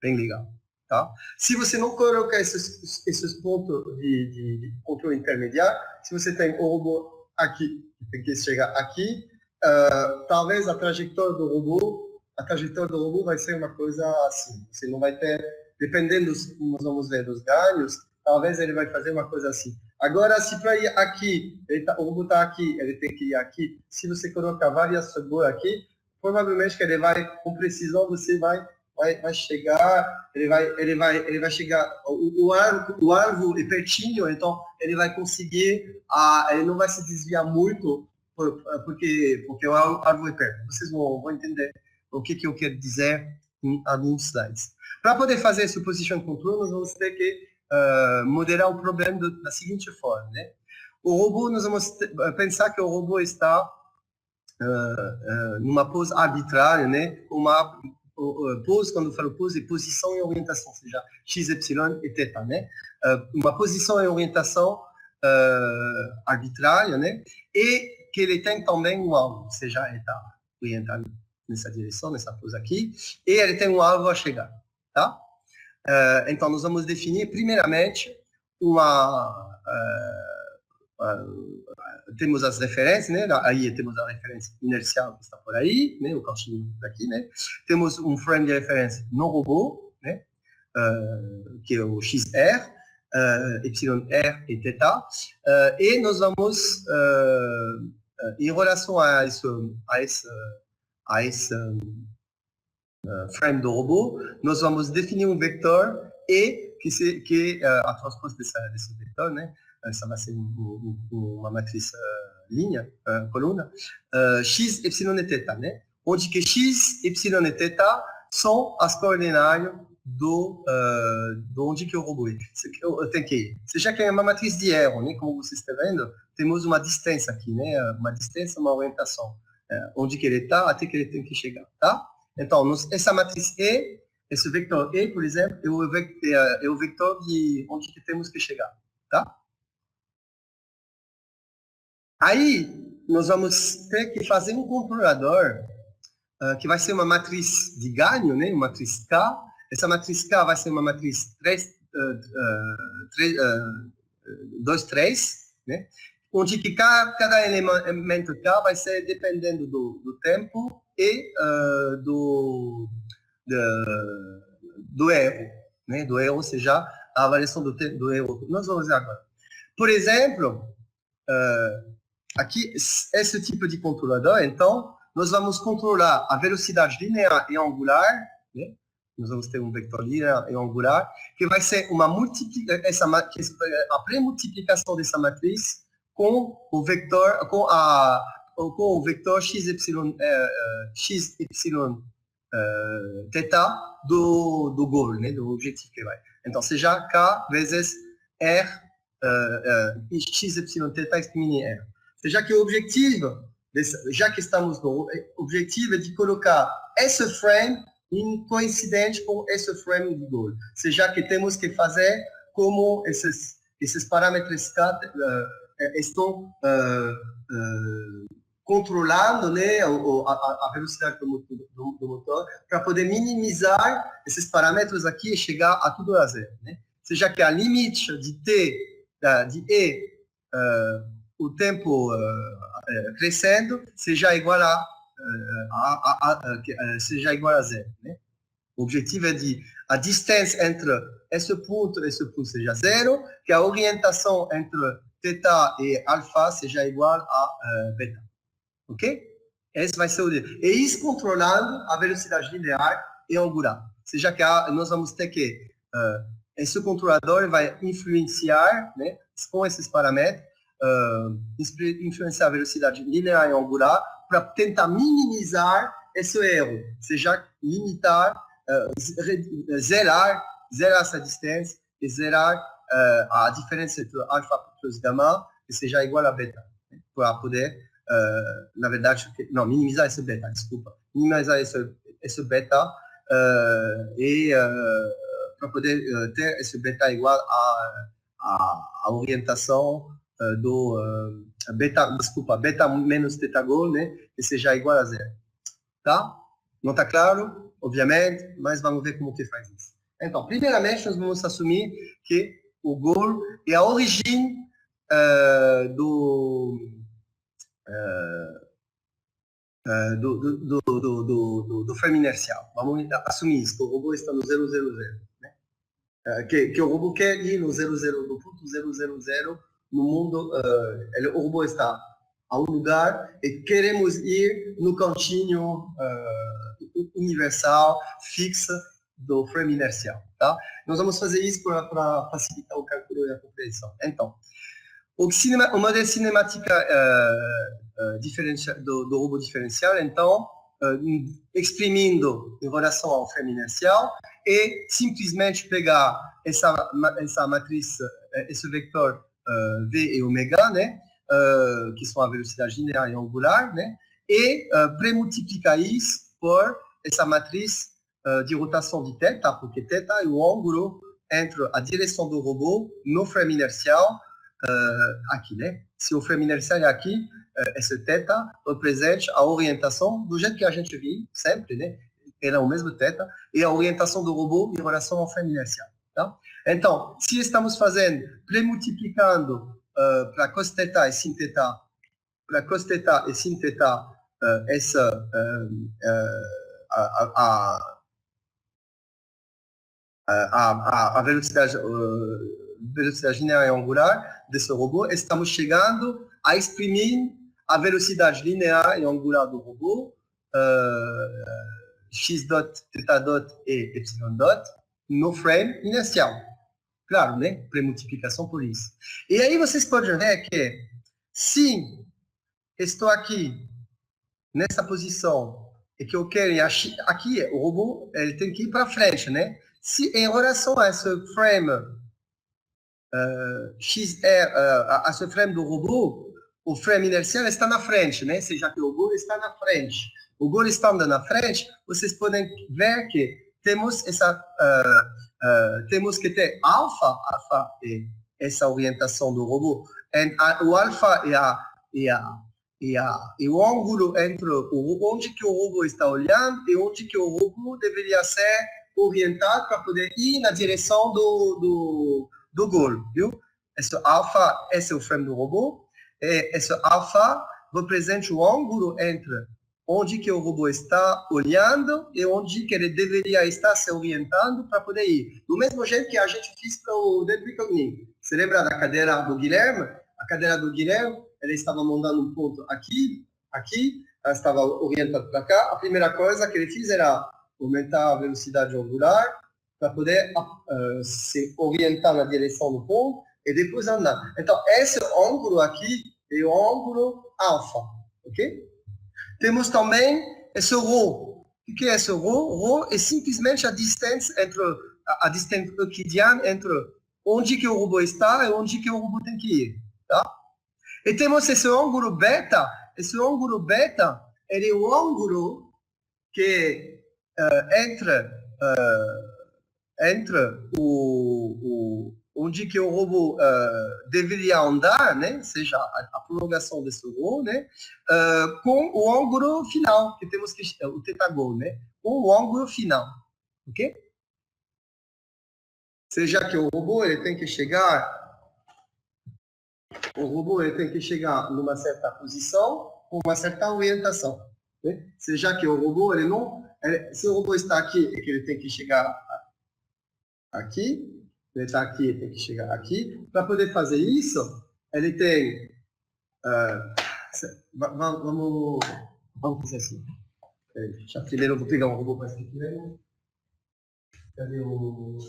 A: bem legal. Tá? Se você não colocar esses pontos de controle intermediário, se você tem o robô aqui, que tem que chegar aqui, talvez a trajetória do robô vai ser uma coisa assim. Você não vai ter, dependendo, nós vamos ver dos ganhos, talvez ele vai fazer uma coisa assim. Agora, se para ir aqui, o robô está aqui, ele tem que ir aqui. Se você colocar várias sub-goals aqui, provavelmente que ele vai, com precisão, você vai chegar, ele vai chegar, o alvo é pertinho, então ele vai conseguir, ele não vai se desviar muito, porque o alvo é perto. Vocês vão entender o que eu quero dizer em alguns slides. Para poder fazer esse position control, nós vamos ter que modelar o problema da seguinte forma, né? O robô, nós vamos pensar que o robô está numa pose arbitrária, né? Pose, quando eu falo pose, é posição e orientação, ou seja, x, y e θ, né? Uma posição e orientação arbitrária, né? E que ele tem também um alvo, ou seja, ele está orientado nessa direção, nessa pose aqui, e ele tem um alvo a chegar, tá? Então, nós vamos definir, primeiramente, temos as referências, né? Aí temos a referência inercial que está por aí, né? O caixinho daqui, né? Temos um frame de referência no robô, né? Que é o XR, YR e θ. E nós vamos, em relação a esse frame do robô, nós vamos definir um vetor E, que é a transpose desse vetor, né? Essa vai ser uma matriz linha, coluna, x, y e θ, né? Onde que x, y e θ são as coordenadas do onde que o robô é. Tem que ir. Seja que é uma matriz de erro, né? Como vocês estão vendo, temos uma distância aqui, né? Uma distância, uma orientação. Onde que ele está, até que ele tem que chegar, tá? Então, essa matriz E, esse vetor E, por exemplo, é o vetor de onde que temos que chegar, tá? Aí, nós vamos ter que fazer um controlador que vai ser uma matriz de ganho, né? Uma matriz K. Essa matriz K vai ser uma matriz 2, 3, né? Onde que cada elemento K vai ser dependendo do tempo e do erro, né? Do erro, ou seja, a avaliação do erro. Nós vamos ver agora. Por exemplo, aqui, esse tipo de controlador, então, nós vamos controlar a velocidade linear e angular, né? Nós vamos ter um vetor linear e angular, que vai ser a pré-multiplicação dessa matriz com o vetor, com o vetor x, y θ do goal, né, do objetivo que vai. Então, seja K vezes R, x, y, θ, exprime R. Seja que o objetivo, já que estamos no objetivo, é de colocar esse frame em coincidente com esse frame de goal. Seja que temos que fazer como esses parâmetros estão controlando, né, a velocidade do motor para poder minimizar esses parâmetros aqui e chegar a tudo a zero, né? Seja que a limite de t, de e, o tempo crescendo, seja igual seja igual a zero, né? O objetivo é de a distância entre esse ponto seja zero, que a orientação entre θ e alfa seja igual a beta. Ok? Esse vai ser o D. E isso controlando a velocidade linear e angular. Seja que nós vamos ter que esse controlador vai influenciar, né, com esses parâmetros, influenciar a velocidade linear e angular para tentar minimizar esse erro, seja limitar, zerar essa distância e zerar a diferença entre alfa plus gama, que seja igual a beta, né, para poder, na verdade, não, minimizar esse beta, desculpa, minimizar esse beta para poder ter esse beta igual a orientação do beta menos θ goal, né, que seja igual a zero. Tá? Não está claro? Obviamente, mas vamos ver como que faz isso. Então, primeiramente, nós vamos assumir que o goal é a origem do frame inercial. Vamos assumir isso, que o robô está no 000, né? Que o robô quer ir no 00, no ponto 000, no mundo, o robô está a um lugar e queremos ir no cantinho universal, fixo do frame inercial, tá? Nós vamos fazer isso para facilitar o cálculo e a compreensão. Então, o modelo cinemática do robô diferencial, então, exprimindo em relação ao frame inercial e simplesmente pegar essa matriz, esse vetor V e ômega, né, que são a velocidade linear e angular, né, e pré-multiplicar isso por essa matriz de rotação de θ, porque θ é o ângulo entre a direção do robô no frame inercial, aqui, né? Se o frame inercial é aqui, esse θ representa a orientação do jeito que a gente viu sempre, né? Era o mesmo θ, e a orientação do robô em relação ao frame inercial, tá? Então, se estamos fazendo, pré-multiplicando para cos θ e sin θ, para cos θ e sin θ, essa a velocidade linear e angular desse robô, estamos chegando a exprimir a velocidade linear e angular do robô, x dot, θ dot e y dot, no frame inercial. Claro, né? Pré-multiplicação por isso. E aí vocês podem ver que, se estou aqui, nessa posição, e que eu quero ir aqui, o robô ele tem que ir para frente, né? Se em relação a esse frame a esse frame do robô, o frame inercial está na frente, né? Seja que o gol está na frente. O gol estando na frente, vocês podem ver que temos temos que ter alfa é essa orientação do robô. O alfa e o ângulo entre onde que o robô está olhando e onde que o robô deveria ser orientado para poder ir na direção do gol, viu? Esse alfa, esse é o frame do robô, e esse alfa representa o ângulo entre onde que o robô está olhando e onde que ele deveria estar se orientando para poder ir. Do mesmo jeito que a gente fez para o Deep Reckoning. Você lembra da cadeira do Guilherme? A cadeira do Guilherme, ele estava mandando um ponto aqui, ela estava orientada para cá. A primeira coisa que ele fez era aumentar a velocidade angular para poder se orientar na direção do ponto e depois andar. Então, esse ângulo aqui é o ângulo alfa, ok? Temos também esse ρ. O que é esse ρ? Ρ é simplesmente a distância euclidiana entre onde que o robô está e onde que o robô tem que ir, tá? E temos esse ângulo beta. Esse ângulo beta, ele é o ângulo que entre onde que o robô deveria andar, né? Seja a prolongação desse robô, né? Com o ângulo final, que temos que o tetagol, né? Com o ângulo final, ok? Seja que o robô ele tem que chegar numa certa posição com uma certa orientação, né? Seja que o robô se o robô está aqui, é que ele tem que chegar aqui, ele está aqui, ele tem que chegar aqui. Para poder fazer isso, ele tem vamos fazer assim. Já primeiro eu vou pegar um robô mais pequeno. Cadê o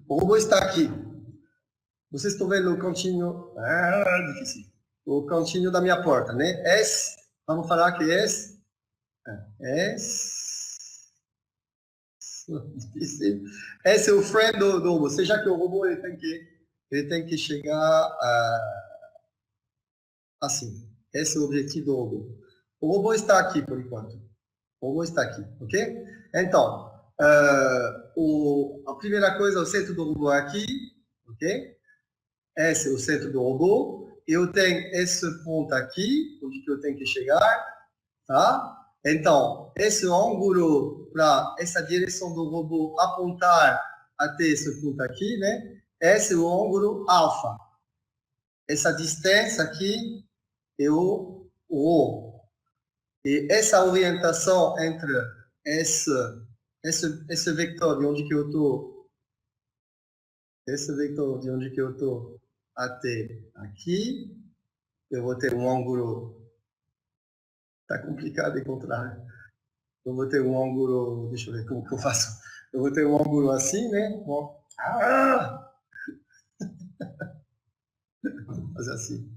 A: robô está aqui. Vocês estão vendo o cantinho? Difícil. O cantinho da minha porta, né? Vamos falar que esse é o frame do robô. Seja que o robô ele tem que chegar assim. Esse é o objetivo do robô. O robô está aqui por enquanto. O robô está aqui, ok? Então, a primeira coisa, o centro do robô é aqui, ok? Esse é o centro do robô. Eu tenho esse ponto aqui, onde que eu tenho que chegar, tá? Então, esse ângulo para essa direção do robô apontar até esse ponto aqui, né? Esse é o ângulo alfa. Essa distância aqui é o ρ. E essa orientação entre esse vetor de onde que eu estou, esse vetor de onde que eu estou até aqui, eu vou ter um ângulo. Tá complicado encontrar. Eu vou ter um ângulo, deixa eu ver como que eu faço. Eu vou ter um ângulo assim, né? Vou fazer assim.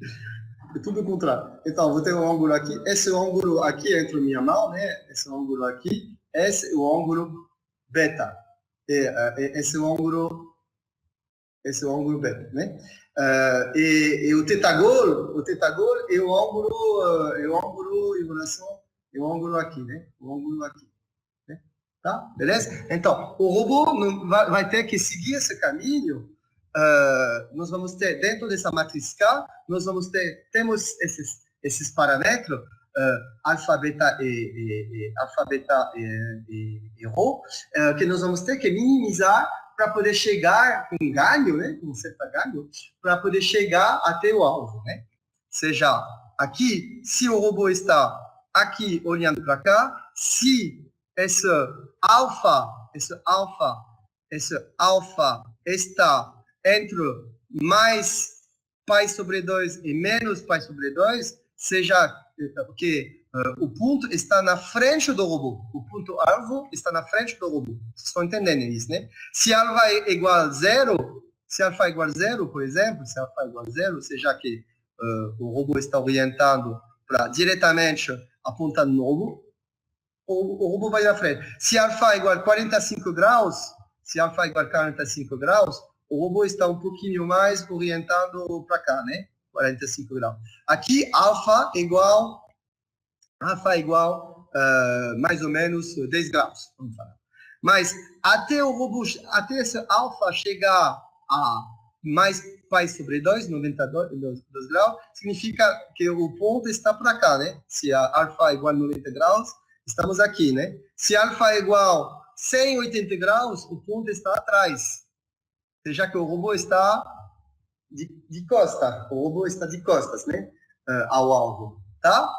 A: É tudo o contrário. Então, eu vou ter um ângulo aqui. Esse ângulo aqui entre minha mão, né? Esse ângulo aqui. Esse é o ângulo beta. Esse é o ângulo beta, né? E o tetagol é o ângulo em relação, é o ângulo aqui, né? O ângulo aqui, né? Tá? Beleza? Então, o robô vai ter que seguir esse caminho. Nós vamos ter, dentro dessa matriz K, temos esses parâmetros, alfa, beta e ρ, que nós vamos ter que minimizar para poder chegar com ganho, né, com certo ganho, para poder chegar até o alvo, né? Seja aqui, se o robô está aqui olhando para cá, se esse alfa está entre mais π sobre 2 e menos π sobre 2, seja que o ponto está na frente do robô. O ponto alvo está na frente do robô. Vocês estão entendendo isso, né? Se alfa é igual a zero, por exemplo, se alfa é igual a zero, seja que o robô está orientando para diretamente apontando no robô, o robô vai na frente. Se alfa é igual a 45 graus, o robô está um pouquinho mais orientado para cá, né? 45 graus. Aqui, alfa é igual mais ou menos 10 graus, vamos falar. Mas até esse alfa chegar a mais π sobre 2, 92 graus, significa que o ponto está para cá, né? Se a alfa é igual a 90 graus, estamos aqui, né? Se alfa é igual a 180 graus, o ponto está atrás. Seja que o robô está de costas, né? Ao alvo, tá?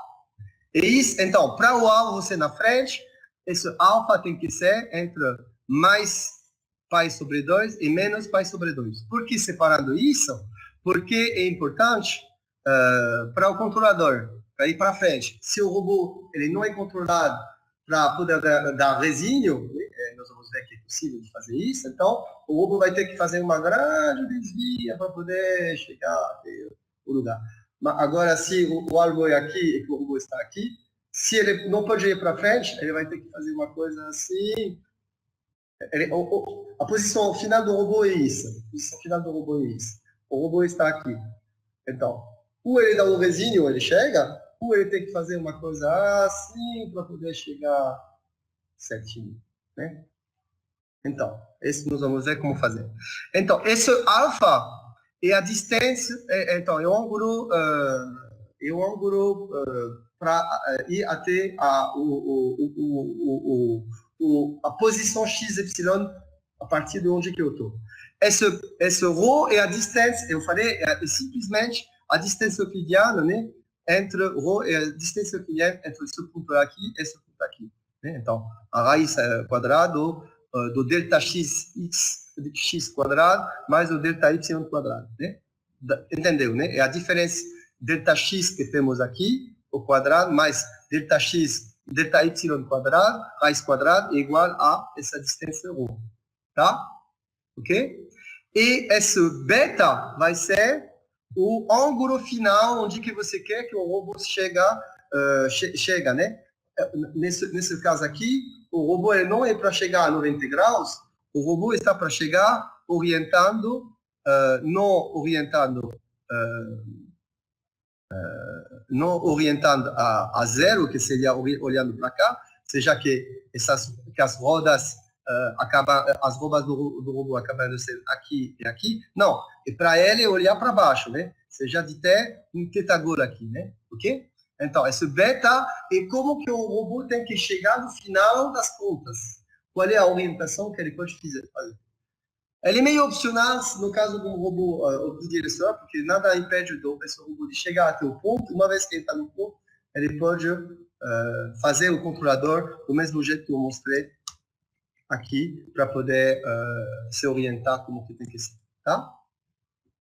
A: Então, para o alvo ser na frente, esse alfa tem que ser entre mais π sobre 2 e menos π sobre 2. Por que separando isso? Porque é importante para o controlador, para ir para frente. Se o robô ele não é controlado para poder dar resíduo, nós vamos ver que é possível de fazer isso, então o robô vai ter que fazer uma grande desvia para poder chegar até o lugar. Agora, se o alvo é aqui e o robô está aqui, se ele não pode ir para frente, ele vai ter que fazer uma coisa assim. A posição final do robô é isso. A posição final do robô é isso. O robô está aqui. Então, ou ele dá um resinho, ele chega, ou ele tem que fazer uma coisa assim para poder chegar certinho, né? Então, esse nós vamos ver como fazer. Então, esse alfa é a distância, então, é o ângulo para ir até a posição XY a partir de onde que eu estou. Esse ρ é a distância, eu falei, é simplesmente a distância euclidiana, né? Entre ρ e a distância euclidiana entre esse ponto aqui e esse ponto aqui. Né? Então, a raiz quadrado do delta x quadrado mais o delta y quadrado. Né? Entendeu? Né? É a diferença delta x que temos aqui, o quadrado, mais delta x, delta y quadrado, raiz quadrada, é igual a essa distância ρ. Tá? Ok? E esse beta vai ser o ângulo final onde que você quer que o robô chega, né? Nesse caso aqui, o robô não é para chegar a 90 graus, o robô está para chegar orientando, não orientando a zero, que seria olhando para cá, seja que as rodas as rodas do robô acabam sendo aqui e aqui. Não, é para ele olhar para baixo, né? Seja de ter um tetagol aqui, né? Ok? Então, esse beta é como que o robô tem que chegar no final das contas. Qual é a orientação que ele pode fazer? Ele é meio opcional no caso de um robô bidirecional, porque nada impede esse robô de chegar até o ponto. Uma vez que ele está no ponto, ele pode fazer o controlador do mesmo jeito que eu mostrei aqui, para poder se orientar como que tem que ser, tá?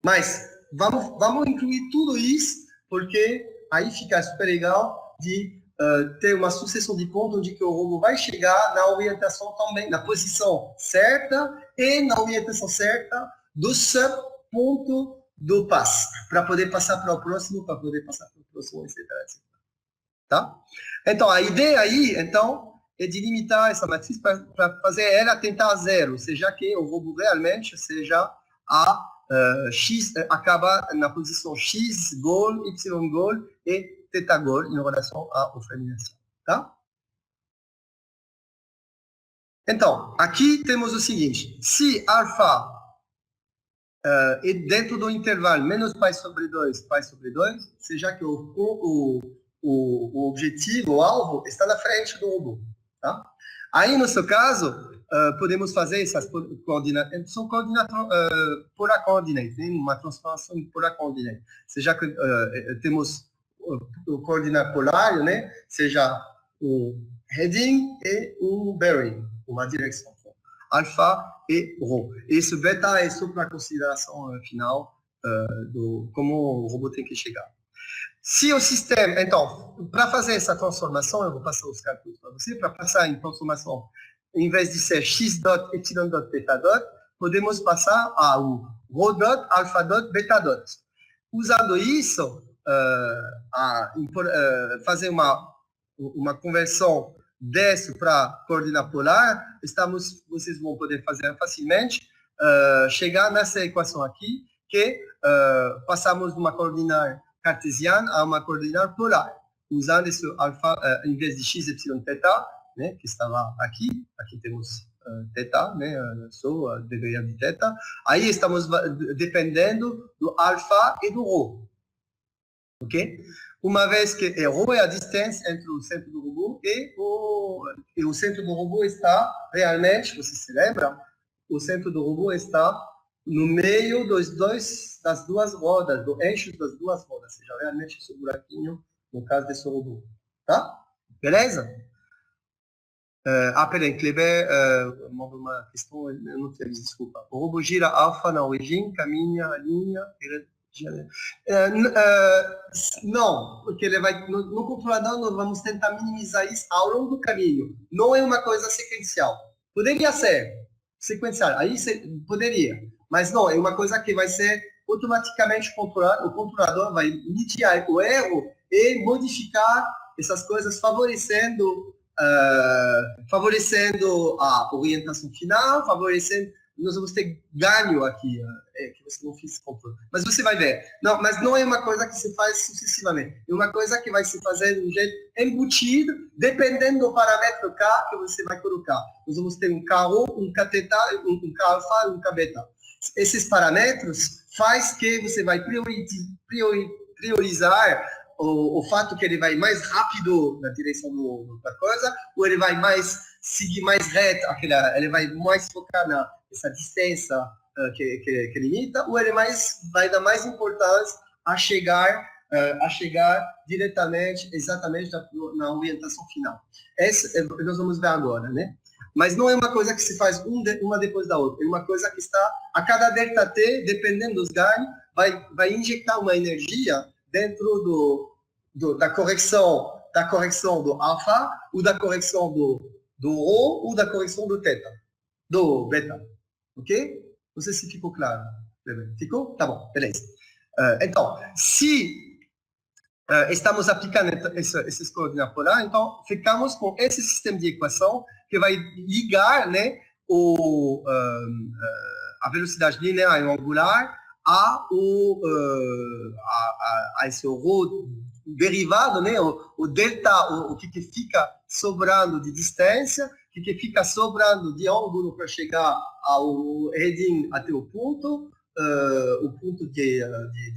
A: Mas vamos incluir tudo isso, porque aí fica super legal de ter uma sucessão de pontos onde que o robô vai chegar na orientação também, na posição certa e na orientação certa do ponto do passo, para poder passar para o próximo, etc, etc. Tá? Então, a ideia aí, então, é de limitar essa matriz para fazer ela tentar zero, seja que o robô realmente seja x, acaba na posição x, gol, y, gol e θ gol em relação à ofeninação, tá? Então, aqui temos o seguinte, se alfa é dentro do intervalo menos π sobre 2, seja que o objetivo, o alvo, está na frente do robô. Tá? Aí, no seu caso, podemos fazer essas coordenadas, são coordenadas polar coordinate, né? Uma transformação polar coordinate. Seja que temos o coordenado polar, né? Seja o heading e o bearing, uma direção. Alfa e ρ. Esse beta é só para a consideração final do como o robô tem que chegar. Se o sistema, então, para fazer essa transformação, eu vou passar os cálculos para você, para passar em transformação, em vez de ser x dot, epsilon dot, beta dot, podemos passar ao rho dot, alfa dot, beta dot. Usando isso, fazer uma conversão desse para coordenada polar, vocês vão poder fazer facilmente, chegar nessa equação aqui, que passamos de uma coordenada cartesiana a uma coordenada polar, usando esse alfa em vez de x, y, θ, né, que estava aqui temos θ, né, só a deveria de θ, aí estamos dependendo do alfa e do ρ, ok? Uma vez que ρ é a distância entre o centro do robô e o centro do robô está realmente, você se lembra, o centro do robô está no meio das duas rodas, do eixo das duas rodas, ou seja, realmente esse buraquinho, no caso desse robô. Tá? Beleza? Peraí, Kleber mandou uma questão, eu não tenho, desculpa. O robô gira alfa na origem, caminha a linha... não, porque ele vai no controlador nós vamos tentar minimizar isso ao longo do caminho. Não é uma coisa sequencial. Poderia ser sequencial, aí poderia, mas não, é uma coisa que vai ser automaticamente o controlador vai mediar o erro e modificar essas coisas, favorecendo a orientação final, favorecendo. Nós vamos ter ganho aqui, que você não fez controle. Mas você vai ver. Não, mas não é uma coisa que se faz sucessivamente. É uma coisa que vai se fazer de um jeito embutido, dependendo do parâmetro K que você vai colocar. Nós vamos ter um KO, um Kθ, um K-alfa e um Kβ. Esses parâmetros faz que você vai priorizar o fato que ele vai mais rápido na direção da coisa, ou ele vai mais seguir mais reto, ele vai mais focar nessa distância que limita, ou ele vai dar mais importância a chegar diretamente, exatamente na orientação final. Nós vamos ver agora, né? Mas não é uma coisa que se faz uma depois da outra, é uma coisa que está, a cada ΔT, dependendo dos ganhos, vai injetar uma energia dentro da correção do alfa, ou da correção do ρ, ou da correção do θ, do beta. Ok? Não sei se ficou claro. Ficou? Tá bom, beleza. Então, se estamos aplicando esses coordenadas polares, então ficamos com esse sistema de equação que vai ligar, né, a velocidade linear e angular a esse ρ derivado, né, o delta, o que fica sobrando de distância, o que fica sobrando de ângulo para chegar ao heading até o ponto de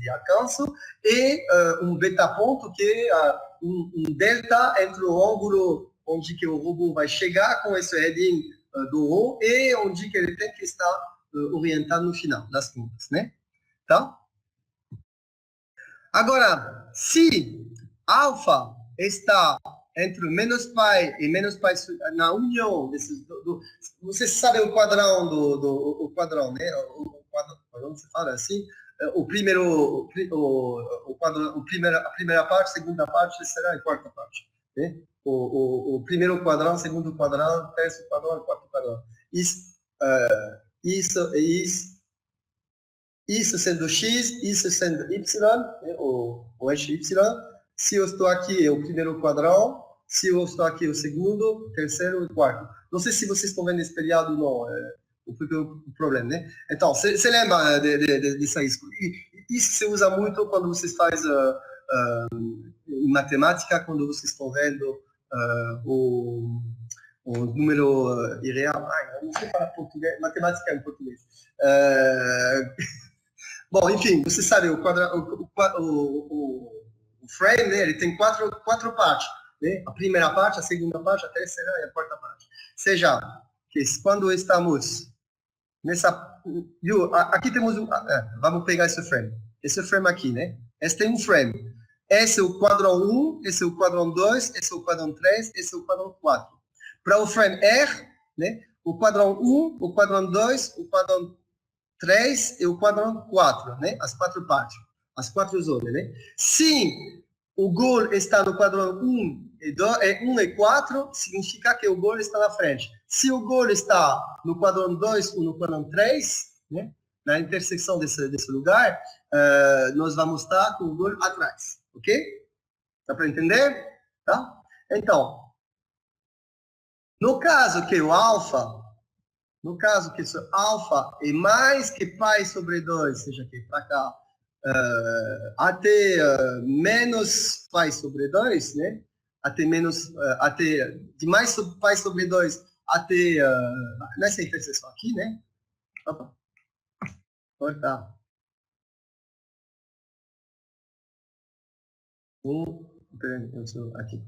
A: alcance, e um beta ponto que é um delta entre o ângulo onde que o robô vai chegar com esse heading do ρ e onde que ele tem que estar orientado no final das contas, né? Tá? Agora, se alfa está entre menos pi e menos pi na união desses você sabe o quadrão o quadrão, né? O quadrão, você fala assim, a primeira parte, segunda parte, terceira e quarta parte, né? O primeiro quadrão, segundo quadrão, terceiro quadrão, quarto quadrão. Isso sendo x, isso sendo y, né, o eixo y. Se eu estou aqui, é o primeiro quadrão. Se eu estou aqui, é o segundo, terceiro e quarto. Não sei se vocês estão vendo espelhado ou não, o problema, né? Então, você lembra dessa isso? Isso se usa muito quando vocês fazem em matemática, quando vocês estão vendo o número irreal. Eu não sei falar português, matemática em português. Bom, enfim, você sabe, o frame, né, ele tem quatro partes, né? A primeira parte, a segunda parte, a terceira e a quarta parte. Seja, que quando estamos nessa... Viu? Aqui temos vamos pegar esse frame. Esse frame aqui, né? Esse tem um frame. Esse é o quadrão 1, esse é o quadrão 2, esse é o quadrão 3, esse é o quadrão 4. Para o frame R, né, o quadrão 1, o quadrão 2, o quadrão 3 e o quadrão 4, né? As quatro partes, as quatro zonas, né? Se o gol está no quadrão 1 e 4, significa que o gol está na frente. Se o gol está no quadrão 2 ou no quadrão 3, né? Na intersecção desse lugar, nós vamos estar com o gol atrás, ok? Dá para entender? Tá? Então, no caso que o alfa é mais que π sobre 2, seja aqui para cá, até menos π sobre 2, né? Até de mais π sobre 2 até nessa interseção aqui, né? Opa. Cortar. Aqui.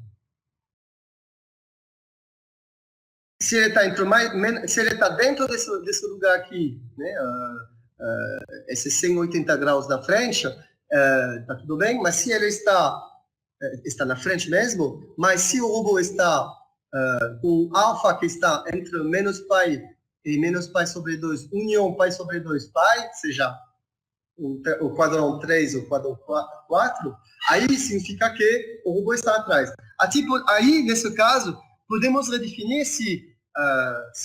A: Se ele está dentro desse lugar aqui, né, esses 180 graus da frente, tá tudo bem, mas se ele está na frente mesmo, mas se o robô está com alfa que está entre menos π e menos π sobre 2, união π sobre 2 π, seja o quadrão 3 ou o quadrão 4, aí significa que o robô está atrás. Aí, nesse caso, podemos redefinir se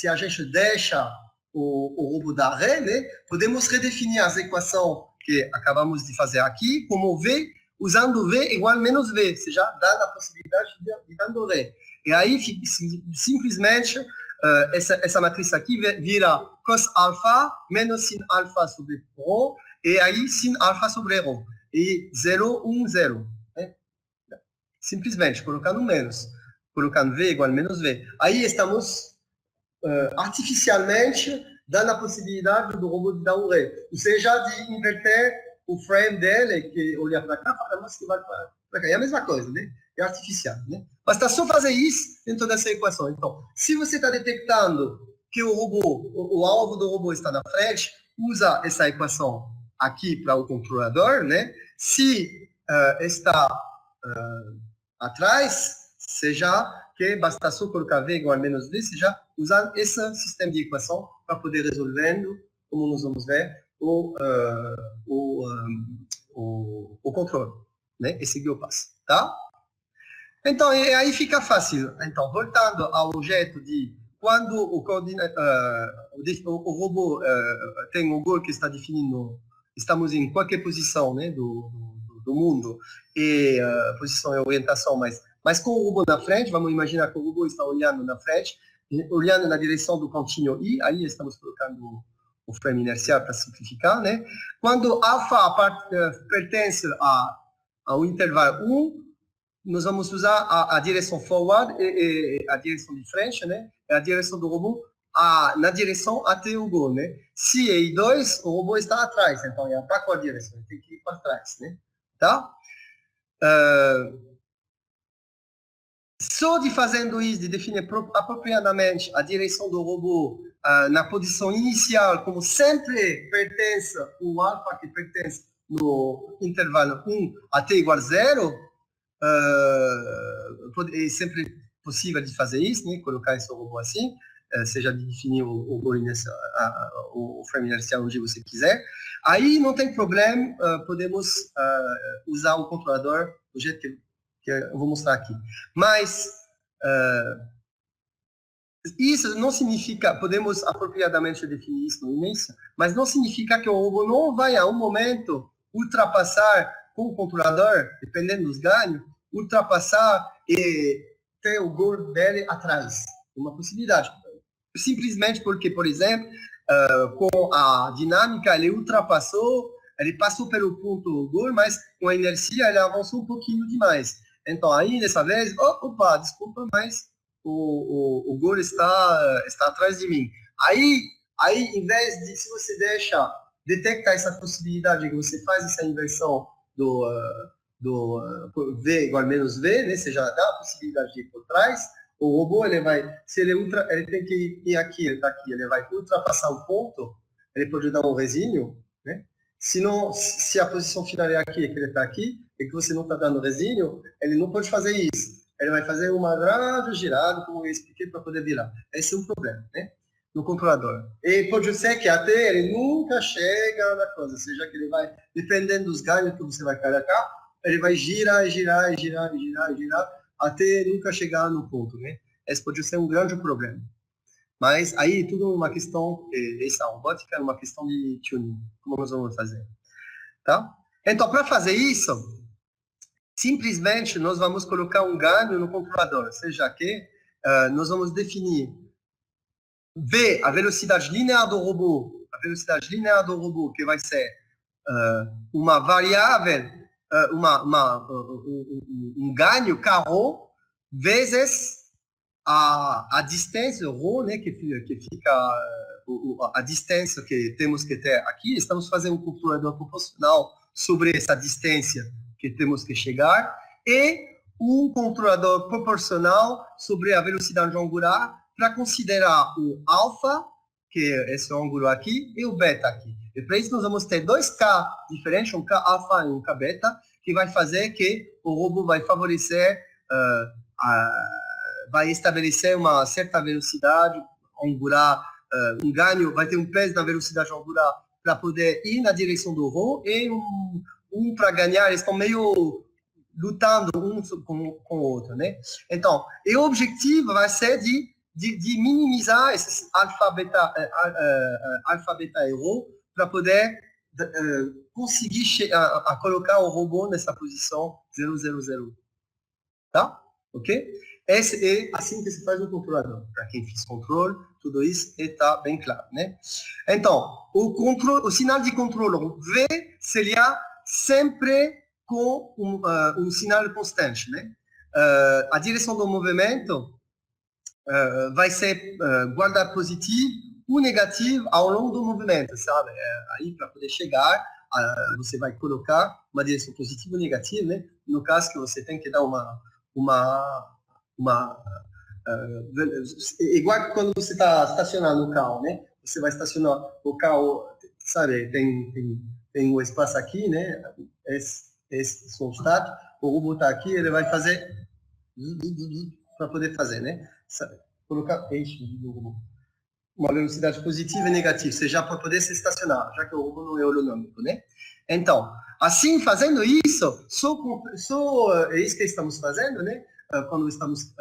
A: a gente deixa o robô da ré, né? Podemos redefinir as equações que acabamos de fazer aqui, como V, usando V igual a menos V, ou seja, dá a possibilidade de dando V. E aí, simplesmente, essa matriz aqui vira cos alfa menos sin alfa sobre ρ, e aí sin alfa sobre ρ. E 0, 1, 0. Né? Simplesmente, colocando menos. Colocando V igual a menos V. Aí estamos artificialmente dando a possibilidade do robô de dar um ré. Ou seja, de inverter o frame dele, que olha para cá, fala, mas que vai para cá. É a mesma coisa, né? É artificial, né? Basta só fazer isso dentro dessa equação. Então, se você está detectando que o robô, o alvo do robô está na frente, usa essa equação aqui para o controlador, né? Se está atrás, seja que basta só colocar V igual a menos V, seja usar esse sistema de equação para poder resolvendo, como nós vamos ver, o controle, né? E seguir o passo, tá? Então, aí fica fácil. Então, voltando ao objeto de quando o robô tem um gol que está definindo, estamos em qualquer posição, né, do mundo, e posição e orientação, mas com o robô na frente, vamos imaginar que o robô está olhando na frente, olhando na direção do contínuo I, aí estamos colocando o frame inercial para simplificar, né? Quando alfa pertence ao intervalo 1, nós vamos usar a direção forward e a direção de frente, né? A direção do robô na direção até o gol, né? Se é I2, o robô está atrás, então ele está com a direção, ele tem que ir para trás, né? Tá? Só de fazendo isso, de definir apropriadamente a direção do robô na posição inicial, como sempre pertence o alfa que pertence no intervalo 1 até igual a 0, é sempre possível de fazer isso, né? Colocar esse robô assim, seja de definir o frame inercial onde você quiser. Aí não tem problema, podemos usar o controlador do jeito que eu vou mostrar aqui. Mas isso não significa, podemos apropriadamente definir isso no início, mas não significa que o robô não vai a um momento ultrapassar com o controlador, dependendo dos ganhos, ultrapassar e ter o gol dele atrás. Uma possibilidade. Simplesmente porque, por exemplo, com a dinâmica, ele ultrapassou, ele passou pelo ponto gol, mas com a inercia ele avançou um pouquinho demais. Então, aí, dessa vez, opa, desculpa, mas o gol está atrás de mim. Aí, em vez de, se você detecta essa possibilidade que você faz essa inversão do V igual a menos V, né? Você já dá a possibilidade de ir por trás. O robô, ele tem que ir aqui, ele está aqui, ele vai ultrapassar o ponto, ele pode dar um resinho, né? Se a posição final é aqui, que ele está aqui, e que você não está dando resinho, ele não pode fazer isso. Ele vai fazer uma grande girada, como eu expliquei, para poder virar. Esse é um problema, né? No controlador. E pode ser que até ele nunca chega na coisa, ou seja, que ele vai, dependendo dos ganhos que você vai colocar, ele vai girar, até nunca chegar no ponto, né? Esse pode ser um grande problema. Mas aí tudo é uma questão, essa robótica é uma questão de tuning, como nós vamos fazer, tá? Então, para fazer isso, simplesmente nós vamos colocar um ganho no controlador, seja que nós vamos definir V, a velocidade linear do robô, que vai ser uma variável, um ganho carro, vezes a distância, ρ, né, que fica a distância que temos que ter aqui. Estamos fazendo um controlador proporcional sobre essa distância que temos que chegar, e um controlador proporcional sobre a velocidade angular para considerar o alfa, que é esse ângulo aqui, e o beta aqui. E para isso nós vamos ter dois K diferentes, um K alfa e um K beta, que vai fazer que o robô vai favorecer, vai estabelecer uma certa velocidade angular, um ganho, vai ter um peso na velocidade angular para poder ir na direção do ρ, e um para ganhar, eles estão meio lutando um com o outro, né? Então, e o objetivo vai ser de minimizar esses alfa, beta e ρ, para poder conseguir a colocar o robô nessa posição 000. Tá? Ok? Esse é assim que se faz no controlador. Para quem fez controle, tudo isso está bem claro, né? Então, o sinal de controle V seria sempre com um sinal constante, né? A direção do movimento vai ser guardar positivo ou negativo ao longo do movimento, sabe? Aí, para poder chegar, você vai colocar uma direção positiva ou negativa, né? No caso que você tem que dar igual que quando você está estacionando o carro, né? Você vai estacionar o carro, sabe? Tem o espaço aqui, né? Esse som está, o robô está aqui, ele vai fazer para poder fazer, né? Colocar uma velocidade positiva e negativa, seja para poder se estacionar, já que o robô não é holonômico, né? Então, assim, fazendo isso, é isso que estamos fazendo, né? Quando estamos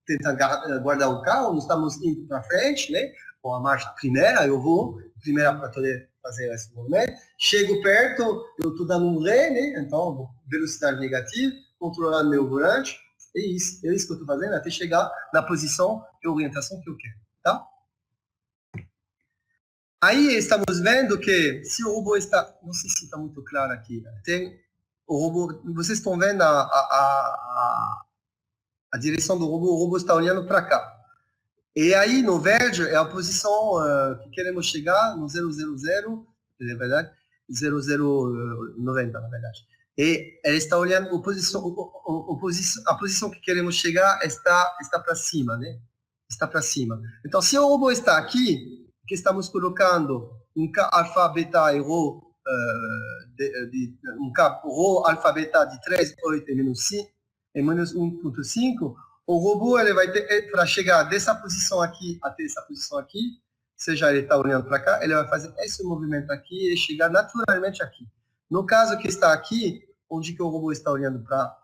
A: tentando guardar o carro, nós estamos indo para frente, né? Com a marcha primeira, eu vou primeira para poder fazer esse movimento. Chego perto, eu estou dando um ré, né? Então, velocidade negativa, controlando meu volante. É isso que eu estou fazendo até chegar na posição e orientação que eu quero, tá? Aí estamos vendo que se o robô está, não sei se está muito claro aqui, tem o robô, vocês estão vendo a direção do robô, o robô está olhando para cá. E aí no verde é a posição que queremos chegar no 000, é verdade? 0090, na verdade. E ele está olhando a posição que queremos chegar está para cima, né? Está para cima. Então, se o robô está aqui, que estamos colocando um K alfa, beta e rho, um K rho, alfa, beta de 3, 8 e menos 1.5, o robô ele vai ter, para chegar dessa posição aqui até essa posição aqui, seja ele está olhando para cá, ele vai fazer esse movimento aqui e chegar naturalmente aqui. No caso que está aqui, onde que o robô está olhando para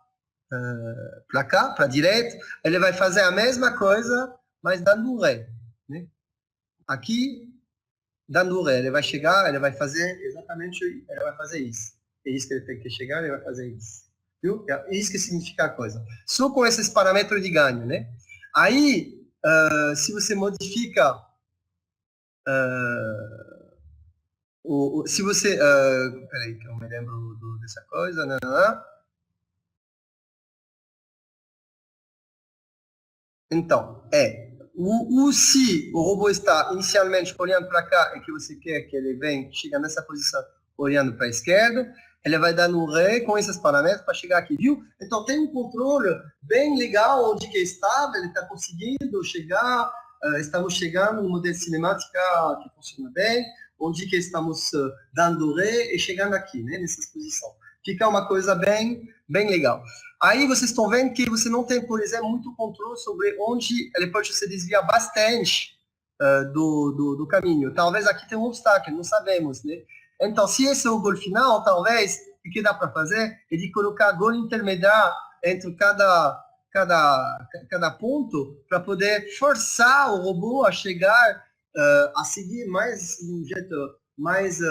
A: cá, para a direita, ele vai fazer a mesma coisa, mas dando um ré, né? Aqui, dando um ré, ele vai chegar, ele vai fazer exatamente, ele vai fazer isso. É isso que ele tem que chegar, ele vai fazer isso. Viu? É isso que significa a coisa. Só com esses parâmetros de ganho, né? Aí, se você modifica se você... peraí, que eu me lembro dessa coisa. Então, se o robô está inicialmente olhando para cá e que você quer que ele venha, chega nessa posição olhando para a esquerda, ele vai dar no ré com esses parâmetros para chegar aqui, viu? Então tem um controle bem legal onde que está, ele está conseguindo chegar, estamos chegando no modelo cinemática que funciona bem, onde que estamos dando ré e chegando aqui, né, nessa posição. Fica uma coisa bem legal. Aí vocês estão vendo que você não tem, por exemplo, muito controle sobre onde ele pode se desviar bastante do caminho. Talvez aqui tem um obstáculo, não sabemos, né? Então, se esse é o gol final, talvez, o que dá para fazer é de colocar gol intermediário entre cada ponto para poder forçar o robô a chegar, a seguir mais de um jeito mais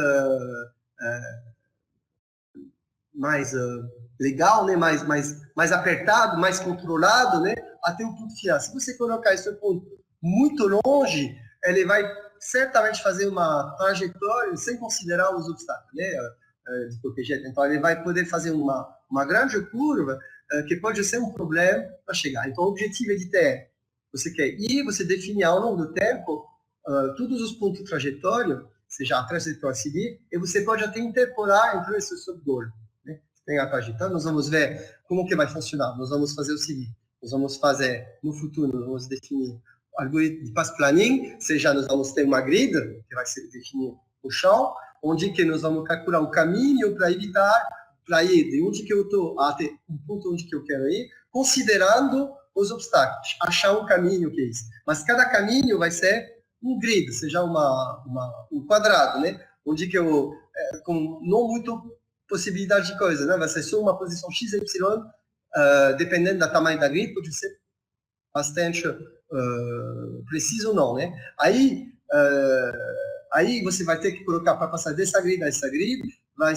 A: legal, né? mais apertado, mais controlado, né? Até o ponto final. Se você colocar esse ponto muito longe, ele vai certamente fazer uma trajetória sem considerar os obstáculos, né? De qualquer jeito. Então, ele vai poder fazer uma grande curva que pode ser um problema para chegar. Então, o objetivo é de ter, você quer ir, você definir ao longo do tempo todos os pontos de trajetória, seja a trajetória a seguir, e você pode até interpolar entre esses subgoals. Tem a trajetória, nós vamos ver como que vai funcionar. Nós vamos fazer o seguinte, nós vamos fazer, no futuro, nós vamos definir o algoritmo de path planning, seja nós vamos ter uma grid, que vai ser definir o chão, onde que nós vamos calcular o caminho para evitar, para ir de onde que eu estou até um ponto onde que eu quero ir, considerando os obstáculos, achar um caminho que é isso. Mas cada caminho vai ser um grid, seja um quadrado, né? Onde que eu, com não muito possibilidade de coisa, né? Vai ser só uma posição x, y, dependendo do tamanho da grid, pode ser bastante preciso ou não, né? Aí, Aí você vai ter que colocar para passar dessa grid a essa grid, vai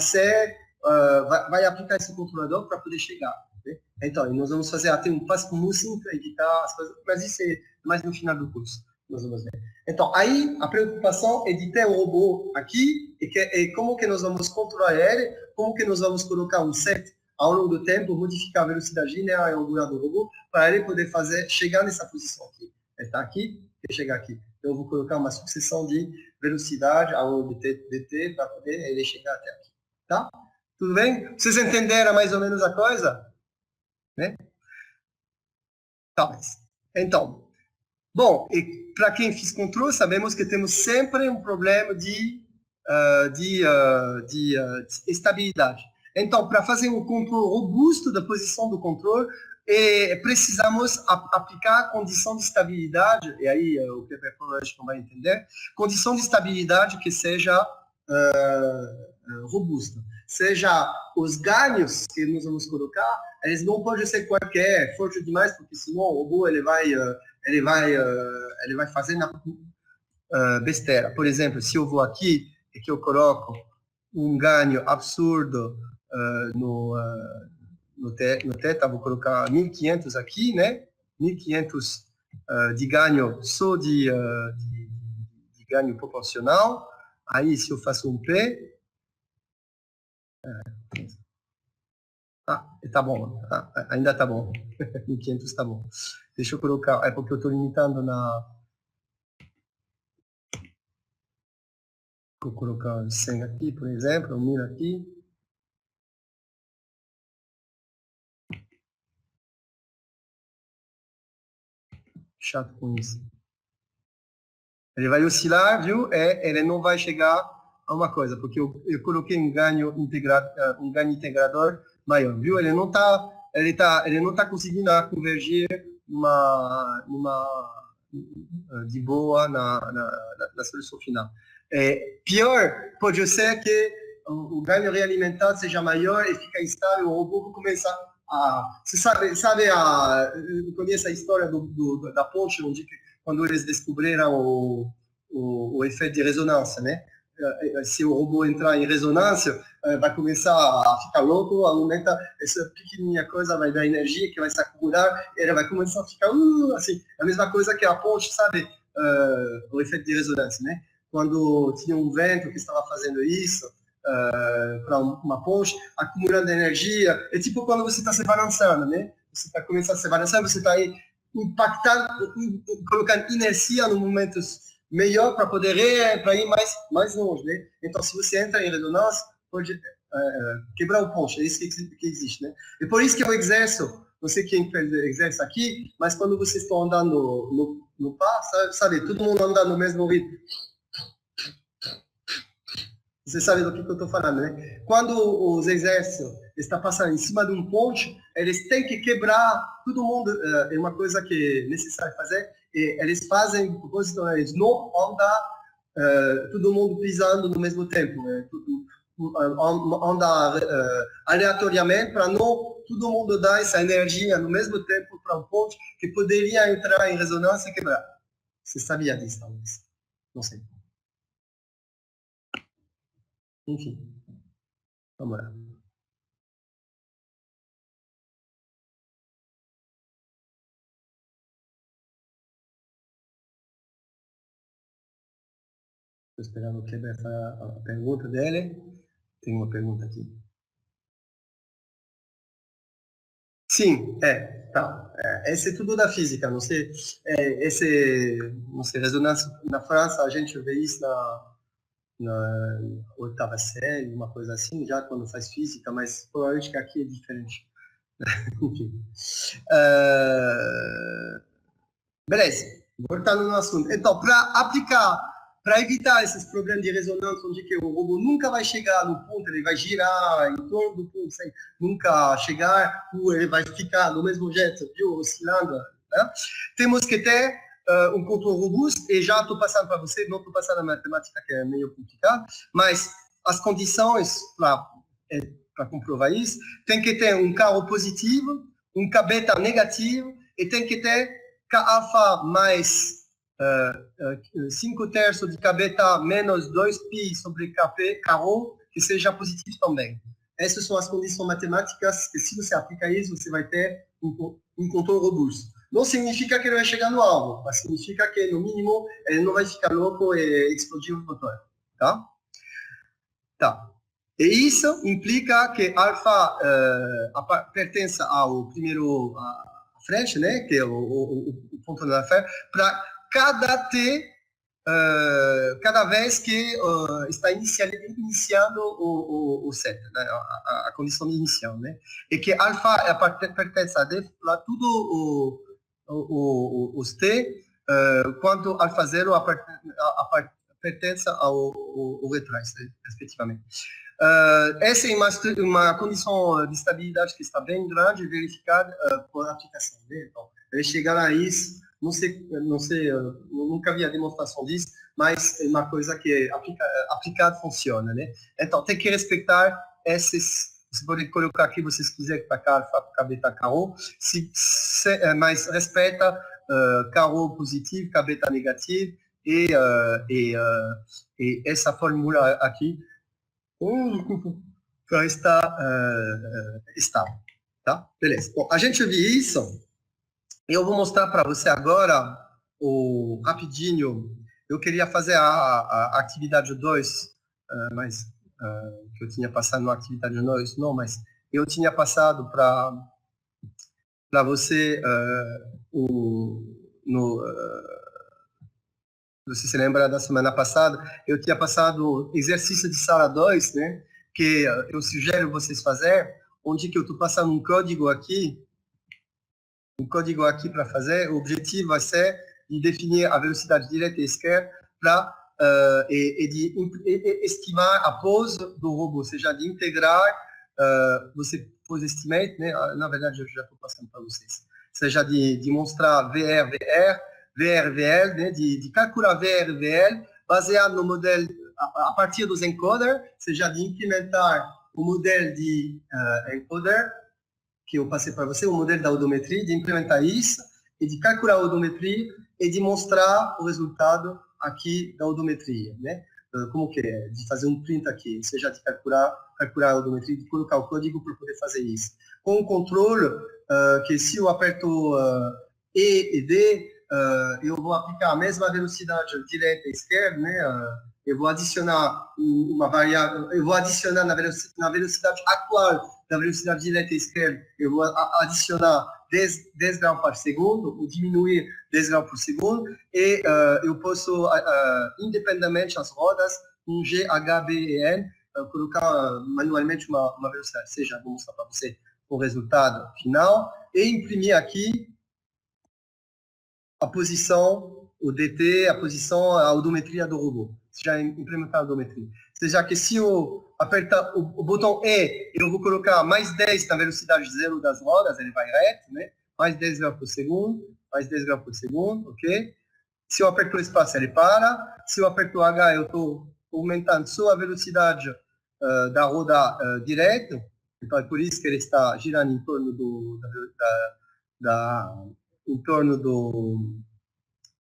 A: aplicar esse controlador para poder chegar. Okay? Então, nós vamos fazer até um passo comum sim para editar as coisas, mas isso é mais no final do curso. Nós vamos ver. Então, aí a preocupação é de ter um robô aqui e como que nós vamos controlar ele, como que nós vamos colocar um set ao longo do tempo, modificar a velocidade linear e angular do robô para ele poder chegar nessa posição aqui. Ele está aqui e chegar aqui. Eu vou colocar uma sucessão de velocidade ao longo de t para poder ele chegar até aqui. Tá? Tudo bem? Vocês entenderam mais ou menos a coisa? Né? Tá. Então, bom, e para quem fez controle, sabemos que temos sempre um problema de estabilidade. Então, para fazer um controle robusto da posição do controle, precisamos aplicar a condição de estabilidade, e aí o Pepe acho que vai entender, condição de estabilidade que seja robusta. Seja os ganhos que nós vamos colocar, eles não podem ser qualquer, forte demais, porque senão o robô ele vai fazer besteira. Por exemplo, se eu vou aqui e que eu coloco um ganho absurdo no teta, vou colocar 1500 aqui, né? 1500 de ganho só de ganho proporcional. Aí, se eu faço um P, tá bom, ainda tá bom. 1500 tá bom. Deixa eu colocar, é porque eu estou limitando vou colocar 100 aqui, por exemplo, 1000 aqui. Chato com isso. Ele vai oscilar, viu? Ele não vai chegar a uma coisa, porque eu coloquei um ganho integrador maior, viu? Ele não tá conseguindo convergir de boa na solução final. Pior pode ser que o ganho realimentado seja maior e fica instável, o robô começa você conhece a história da ponte, onde quando eles descobriram o efeito de ressonância, né? Se o robô entrar em ressonância, vai começar a ficar louco, aumenta essa pequenininha coisa, vai dar energia que vai se acumular, e ele vai começar a ficar assim, a mesma coisa que a ponte, sabe? O efeito de ressonância, né? Quando tinha um vento que estava fazendo isso, para uma ponte, acumulando energia, é tipo quando você está se balançando, né? Você está começando a se balançar, você está aí impactando, colocando inercia no momento melhor para poder ir mais longe, né? Então, se você entra em ressonância, pode quebrar o ponte, é isso que existe, né? E por isso que eu exerço, não sei quem exerce aqui, mas quando vocês estão andando no par, sabe, todo mundo anda no mesmo ritmo. Você sabe do que eu estou falando, né? Quando os exércitos estão passando em cima de um ponte, eles têm que quebrar todo mundo. É uma coisa que é necessário fazer. E eles fazem, eles não andam todo mundo pisando no mesmo tempo. Né? Anda aleatoriamente para não todo mundo dar essa energia no mesmo tempo para um ponte que poderia entrar em ressonância e quebrar. Você sabia disso, talvez? Não sei. Enfim, vamos lá. Estou esperando o Kleber fazer a pergunta dele. Tem uma pergunta aqui. Sim, tá. Esse é tudo da física, não sei. Não sei, ressonância na França, a gente vê isso na oitava série, uma coisa assim, já quando faz física, mas provavelmente que aqui é diferente. Enfim. Beleza, voltando no assunto. Então, para evitar esses problemas de ressonância, onde que o robô nunca vai chegar no ponto, ele vai girar em torno do ponto, sem nunca chegar, ou ele vai ficar do mesmo jeito, viu, oscilando, né? Temos que ter um controle robusto, e já estou passando para você, não estou passando a matemática, que é meio complicado, mas as condições para comprovar isso, tem que ter um carro positivo, um K beta negativo, e tem que ter K alfa mais 5/3 de kβ menos 2π sobre kp carro, que seja positivo também. Essas são as condições matemáticas que, se você aplica isso, você vai ter um controle robusto. Não significa que ele vai chegar no alvo, mas significa que, no mínimo, ele não vai ficar louco e explodir o motor. Tá? Tá. E isso implica que alfa pertence ao primeiro frente, né, que é o ponto da fé, para cada t, cada vez que está iniciando o set, né, a condição inicial, né, e que alfa pertence a tudo os t, quanto alfa 0 pertence ao retrás, respectivamente. Essa é uma condição de estabilidade que está bem grande, verificada por aplicação. Né? Então, chegar a isso, não sei, nunca vi a demonstração disso, mas é uma coisa que aplicada funciona. Né? Então, tem que respeitar esses. Você pode colocar aqui, vocês quiserem, para cá, para beta carro, mas respeita carro positivo, beta negativo, e essa fórmula aqui para estar estável, tá? Beleza. Bom, a gente viu isso. Eu vou mostrar para você agora, rapidinho, eu queria fazer a atividade 2, mas que eu tinha passado na atividade 2, não, mas eu tinha passado para você você se lembra da semana passada, eu tinha passado exercício de sala 2, né, que eu sugiro vocês fazer, onde que eu estou passando um código aqui para fazer. O objetivo vai ser de definir a velocidade direta e esquerda e de estimar a pose do robô, ou seja, de integrar, você pose estimate, né, na verdade eu já estou passando para vocês, seja de mostrar VR, VL, né, de calcular VR, VL, baseado no modelo, a partir dos encoders, seja de implementar o modelo de encoder, que eu passei para você, o modelo da odometria, de implementar isso, e de calcular a odometria, e de mostrar o resultado aqui da odometria, né? Como que é? De fazer um print aqui, seja de calcular a odometria, de colocar o código para poder fazer isso. Com o controle, que se eu aperto E e D, eu vou aplicar a mesma velocidade direita e esquerda, né? Eu vou adicionar uma variável, eu vou adicionar na velocidade atual da velocidade direta e esquerda, eu vou adicionar 10 graus por segundo, ou diminuir 10 graus por segundo, e eu posso, independentemente das rodas, um GHBN, colocar manualmente uma velocidade, seja, vou mostrar para você o resultado final, e imprimir aqui a posição, o DT, a posição, a odometria do robô. Já implementar a odometria. Ou seja, que se eu apertar o botão E, eu vou colocar mais 10 na velocidade zero das rodas, ele vai reto, né? Mais 10 graus por segundo, mais 10 graus por segundo, ok? Se eu aperto o espaço, ele para. Se eu aperto o H, eu estou aumentando só a velocidade da roda direto. Então, é por isso que ele está girando em torno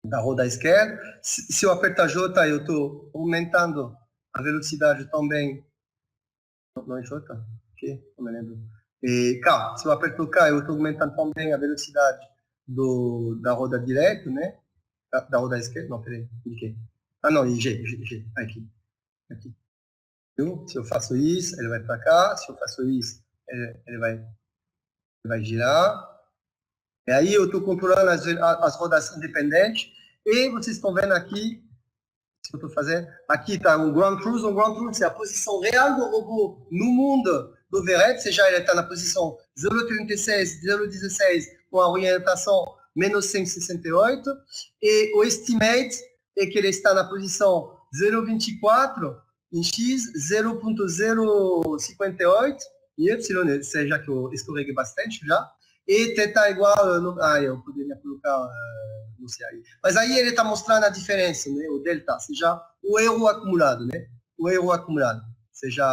A: da roda esquerda. Se eu apertar J, eu estou aumentando a velocidade também. Não é J? Ok, não me lembro. E K, se eu aperto o K, eu estou aumentando também a velocidade da roda direita, né? Da roda esquerda. Não, peraí, indiquei. Ah, não, G. Aqui. Viu? Se eu faço isso, ele vai para cá. Se eu faço isso, ele vai girar. E aí eu estou controlando as rodas independentes. E vocês estão vendo aqui, se eu estou fazendo, aqui está o ground truth. O ground truth é a posição real do robô no mundo do VRET, seja ele está na posição 0,36, 0,16, com a orientação menos 168. E o estimate é que ele está na posição 0,24 em X, 0,058 em Y, seja que eu escorreguei bastante já. E θ igual, eu poderia colocar, não sei aí. Mas aí ele está mostrando a diferença, né? O delta, seja o erro acumulado, né? O erro acumulado, seja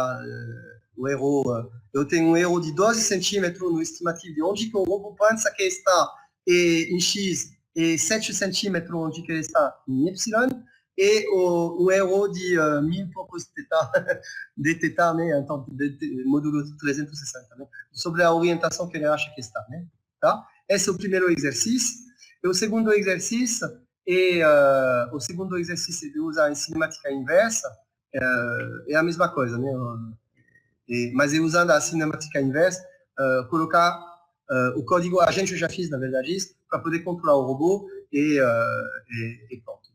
A: o erro, eu tenho um erro de 12 centímetros no estimativo de onde que o robô pensa que está em X e 7 centímetros onde que ele está em Y, e o erro de 1000 poucos de θ, né? Então, de módulo 360, né? Sobre a orientação que ele acha que está, né? Tá? Esse é o primeiro exercício. E o segundo exercício é de usar a cinemática inversa, é a mesma coisa, né? Mas usando a cinemática inversa, colocar o código, a gente já fez, na verdade, isso, para poder controlar o robô e pronto.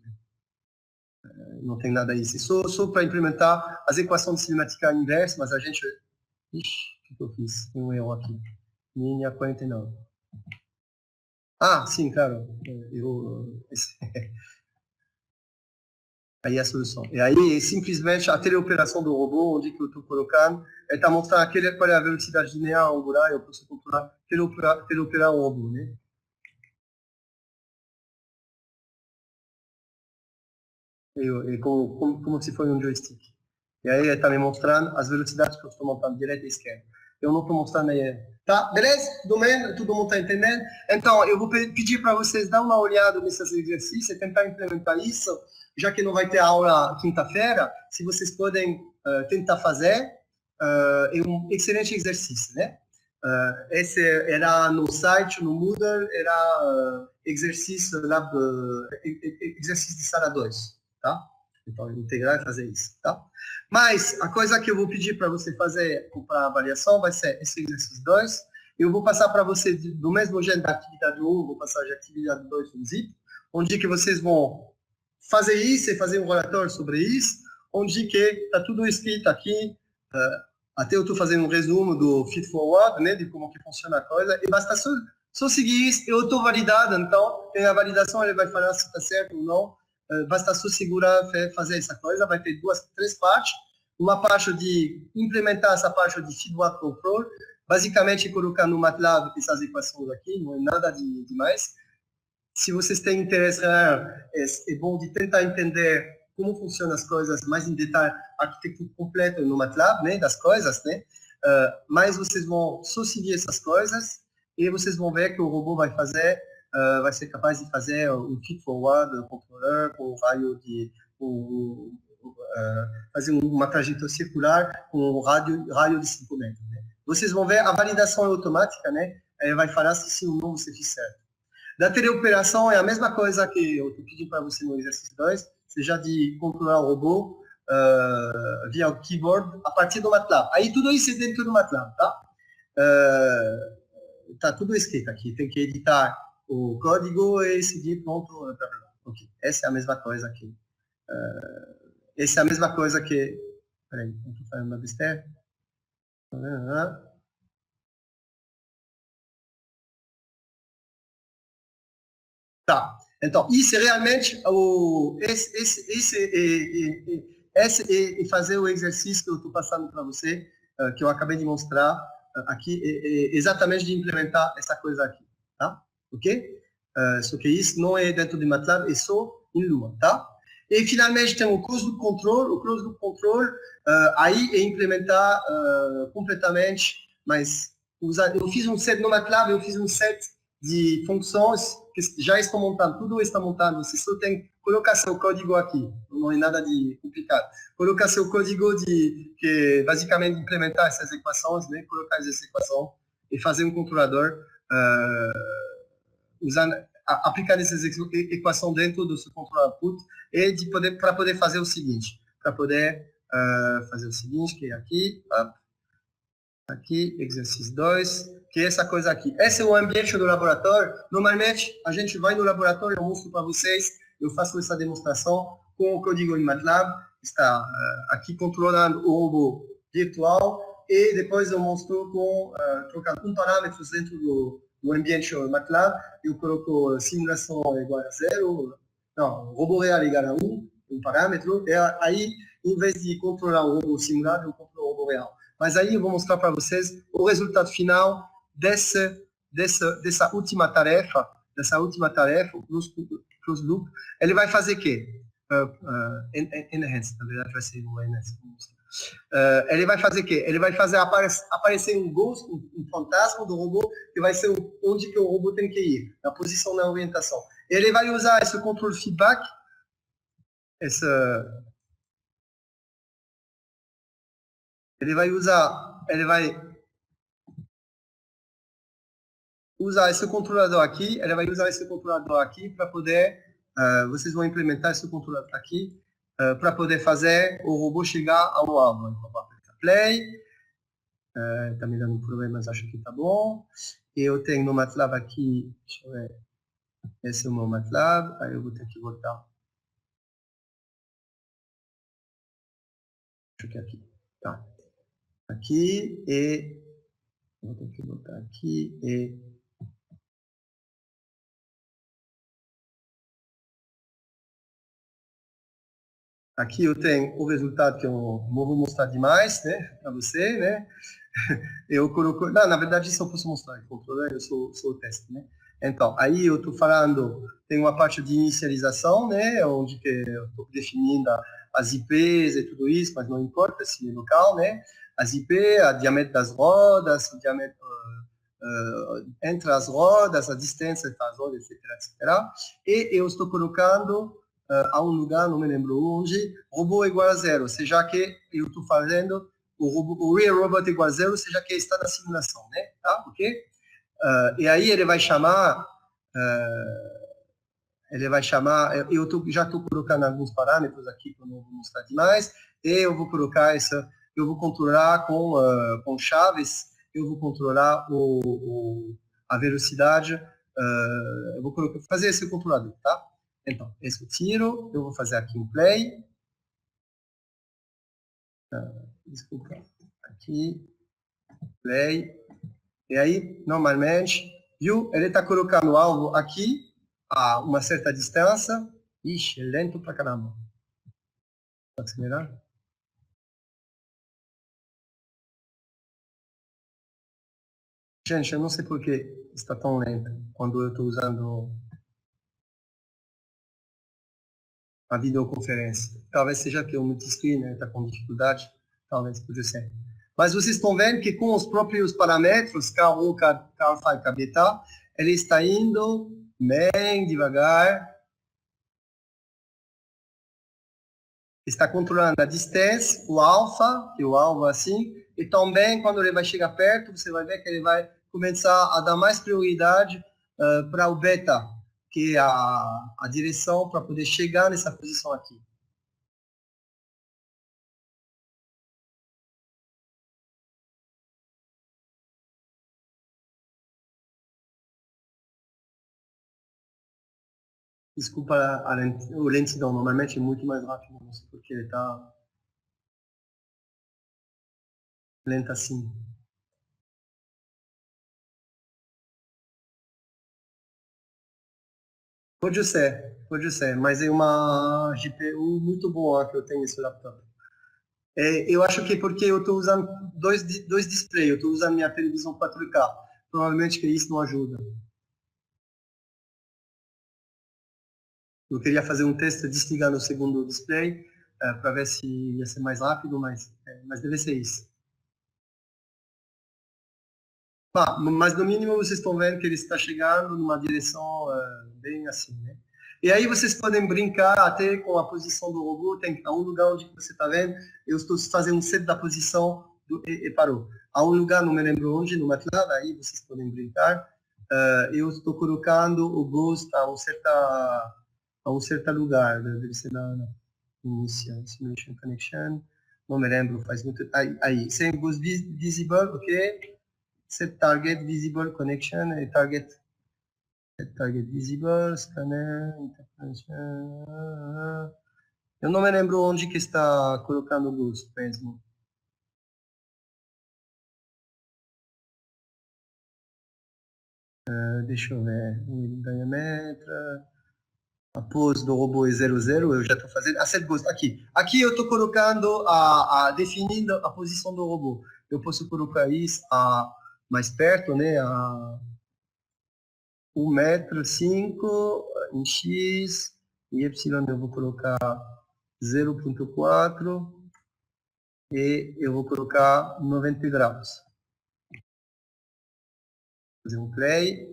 A: Não tem nada isso. Só para implementar as equações de cinemática inversa, mas a gente... Ixi, o que eu fiz? Tem um erro aqui. Linha 49. Ah, sim, claro. Aí é a solução. E aí, simplesmente, a teleoperação do robô, onde que eu estou colocando, ele está mostrando qual é a velocidade linear angular, eu posso controlar, teleoperar o robô, né? Como se fosse um joystick. E aí ele está me mostrando as velocidades que eu estou montando, direita e esquerda. Eu não estou mostrando aí. Tá, beleza? Todo mundo está entendendo? Então, eu vou pedir para vocês dar uma olhada nesses exercícios e tentar implementar isso, já que não vai ter aula quinta-feira, se vocês podem tentar fazer, é um excelente exercício, né? Esse era no site, no Moodle, era exercício de sala 2, tá? Então, integrar e fazer isso, tá? Mas a coisa que eu vou pedir para você fazer para avaliação vai ser esse exercício 2. Eu vou passar para você do mesmo jeito da atividade 1, vou passar de atividade 2 no ZIP, onde que vocês vão fazer isso e fazer um relatório sobre isso, onde que está tudo escrito aqui, até eu estou fazendo um resumo do feed forward, né, de como que funciona a coisa, e basta só seguir isso, eu estou validado, então, tem a validação, ele vai falar se está certo ou não, basta só segurar, fazer essa coisa, vai ter 3 partes, uma parte de implementar essa parte de feedback control, basicamente colocar no MATLAB essas equações aqui, não é nada demais. Se vocês têm interesse, é bom de tentar entender como funcionam as coisas mais em detalhe, a arquitetura completa no MATLAB, né, das coisas, né? Mas vocês vão só seguir essas coisas e vocês vão ver que o robô vai ser capaz de fazer um feed forward, um controller com raio de fazer uma trajetória circular com um raio de 5 metros. Né? Vocês vão ver a validação é automática, né? Ele vai falar se sim ou não você fez certo. Da teleoperação é a mesma coisa que eu pedi para você no exercício 2, seja de controlar o robô via o keyboard a partir do MATLAB. Aí tudo isso é dentro do MATLAB, tá? Tá tudo escrito aqui, tem que editar o código e seguir pronto. Okay. Essa é a mesma coisa aqui. Essa é a mesma coisa que... Peraí, eu estou fazendo uma besteira. Tá. Então, isso é realmente esse fazer o exercício que eu estou passando para você, que eu acabei de mostrar aqui, exatamente de implementar essa coisa aqui, tá? Ok? Só que isso não é dentro de MATLAB, é só em Lua, tá? E finalmente tem o closed loop control. O closed loop control aí é implementar completamente, mas eu fiz um set no MATLAB, eu fiz um set de funções que já estão montando, tudo está montado, você só tem que colocar seu código aqui, não é nada de complicado. Colocar seu código que basicamente implementar essas equações, né? Colocar essas equações e fazer um controlador aplicar essas equações dentro do seu controlador output e para poder fazer o seguinte, que é aqui, exercício 2, que é essa coisa aqui. Esse é o ambiente do laboratório. Normalmente, a gente vai no laboratório, eu mostro para vocês, eu faço essa demonstração com o código em MATLAB, está aqui controlando o robô virtual, e depois eu mostro trocando um parâmetro dentro do ambiente MATLAB, eu coloco simulação igual a 0, não, robô real igual a 1 parâmetro, e aí, em vez de controlar o robô simulado, eu controlo o robô real. Mas aí eu vou mostrar para vocês o resultado final dessa última tarefa, o closed loop. Ele vai fazer o quê? Enhance, na verdade vai ser o enhance. Ele vai fazer o quê? Ele vai fazer aparecer um ghost, um fantasma do robô, que vai ser onde que o robô tem que ir, na posição da orientação. Ele vai usar esse controle feedback, ele vai usar esse controlador aqui, ele vai usar esse controlador aqui para poder, vocês vão implementar esse controlador aqui, para poder fazer o robô chegar ao alvo. Então, vou apertar play, está me dando problemas, acho que está bom. Eu tenho no MATLAB aqui, deixa eu ver, esse é o meu MATLAB, aí eu vou ter que voltar. Acho que é aqui, tá. Aqui e, vou ter que voltar aqui e aqui eu tenho o resultado que eu não vou mostrar demais, né, para você, né? Eu coloco, não, na verdade isso eu posso mostrar, eu sou o teste, né? Então, aí eu estou falando, tem uma parte de inicialização, né, onde que eu estou definindo as IPs e tudo isso, mas não importa se é local, né? As IP, a diâmetro das rodas, o diâmetro entre as rodas, a distância entre as rodas, etc, etc. E eu estou colocando a um lugar, não me lembro onde, robô igual a zero, seja que eu estou fazendo o real robot igual a zero, seja que está na simulação, né? Tá? Ok? E aí ele vai chamar, já estou colocando alguns parâmetros aqui que eu não vou mostrar demais, e eu vou colocar eu vou controlar com chaves, eu vou controlar a velocidade, eu vou fazer esse controlador, tá? Então, esse eu tiro, eu vou fazer aqui um play. Desculpa. Aqui, play. E aí, normalmente, viu? Ele está colocando o alvo aqui, a uma certa distância. Ixi, é lento pra caramba. Vou acelerar. Gente, eu não sei por que está tão lento quando eu estou usando a videoconferência. Talvez seja que o multiscreen está com dificuldade, talvez pode ser. Mas vocês estão vendo que com os próprios parâmetros, K1, K-alpha e K-beta, ele está indo bem devagar, está controlando a distância, o alfa, que é o alvo assim, e também quando ele vai chegar perto, você vai ver que ele vai começar a dar mais prioridade para o beta, que é a direção para poder chegar nessa posição aqui. Desculpa o lentidão, normalmente é muito mais rápido, não sei porque ele está lento assim. Pode ser, mas é uma GPU muito boa que eu tenho nesse laptop. Eu acho que porque eu estou usando dois displays, eu estou usando minha televisão 4K. Provavelmente que isso não ajuda. Eu queria fazer um teste desligando o segundo display para ver se ia ser mais rápido, mas deve ser isso. Mas no mínimo vocês estão vendo que ele está chegando numa direção bem assim, né? E aí vocês podem brincar até com a posição do robô, tem um lugar onde você está vendo, eu estou fazendo um set da posição e parou. Há um lugar, não me lembro onde, no MATLAB, aí vocês podem brincar. Eu estou colocando o Ghost a um certo lugar, deve ser na Initial Simulation Connection, não me lembro, faz muito... Aí, same Ghost Visible, ok? Set Target Visible Connection e Target Visible, Scanner, Interference... Eu não me lembro onde que está colocando o Ghost mesmo. Deixa eu ver, diâmetro... A pose do robô é 00, eu já estou fazendo. Asset Ghost, aqui. Aqui eu estou colocando, definindo a posição do robô. Eu posso colocar isso mais perto, né? A 1,5 m em X, e Y eu vou colocar 0,4 e eu vou colocar 90 graus. Fazer um play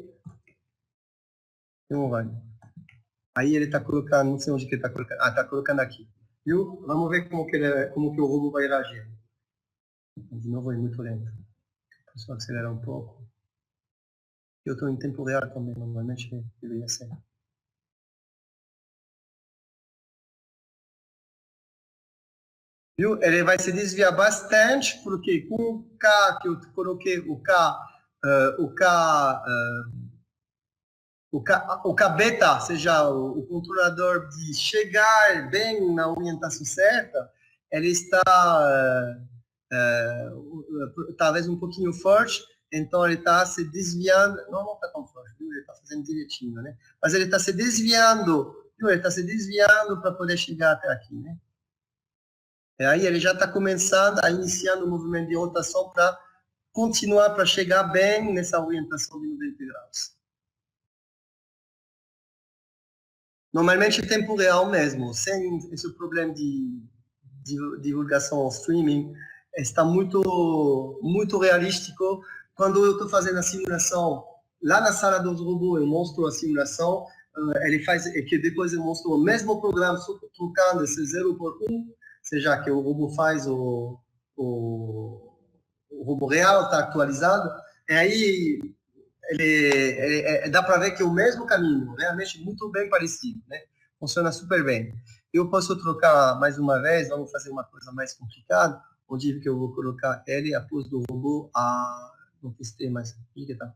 A: e um run. Aí ele está colocando, não sei onde que ele está colocando. Ah, está colocando aqui. Viu? Vamos ver como que o robô vai reagir. De novo, é muito lento. Só acelerar um pouco. Eu estou em tempo real também, normalmente deveria ser. Viu? Ele vai se desviar bastante, porque com o K que eu coloquei, o K, o K beta, seja o controlador de chegar bem na orientação certa, ele está talvez um pouquinho forte, então ele está se desviando, não está tão forte, viu? Ele está fazendo direitinho, né? Mas ele está se desviando, viu? Ele está se desviando para poder chegar até aqui, né? E aí ele já está começando a iniciar o movimento de rotação para continuar, para chegar bem nessa orientação de 90 graus. Normalmente em tempo real mesmo, sem esse problema de divulgação ao streaming, está muito realístico. Quando eu estou fazendo a simulação lá na sala dos robôs, eu mostro a simulação, ele faz que depois eu mostro o mesmo programa, só trocando esse 0 por 1, seja que o robô faz o robô real, está atualizado, e aí dá para ver que é o mesmo caminho, realmente muito bem parecido, né? Funciona super bem. Eu posso trocar mais uma vez, vamos fazer uma coisa mais complicada, onde que eu vou colocar ele após do robô não testei mais. Onde que tá?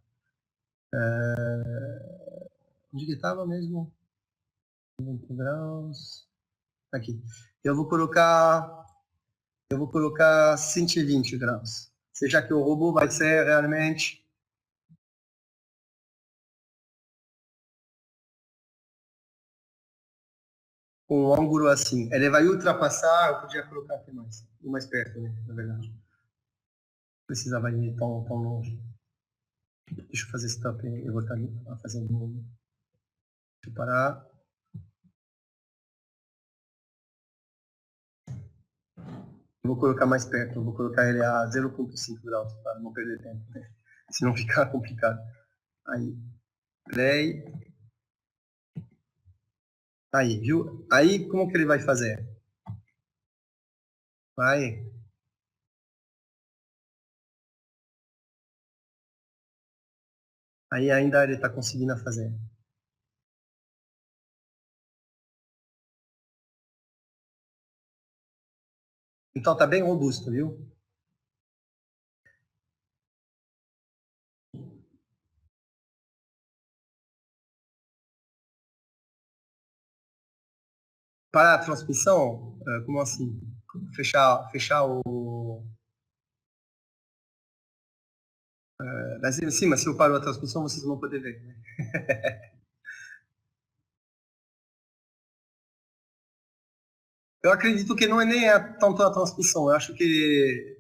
A: Onde que estava mesmo? 90 graus. Aqui. Eu vou colocar 120 graus. Seja que o robô vai ser realmente com um ângulo assim. Ele vai ultrapassar, eu podia colocar aqui mais perto, né, na verdade. Precisava ir tão longe. Deixa eu fazer stop, eu vou estar fazendo de novo. Deixa eu parar. Eu vou colocar mais perto, eu vou colocar ele a 0,5 graus, para não perder tempo, né? Senão fica complicado. Aí, play. Aí, viu? Aí, como que ele vai fazer? Vai. Aí ainda ele está conseguindo fazer. Então tá bem robusto, viu? Para a transmissão, como assim? Fechar o... Mas, sim, mas se eu paro a transmissão, vocês vão poder ver, né? Eu acredito que não é nem tanto a transmissão. Eu acho que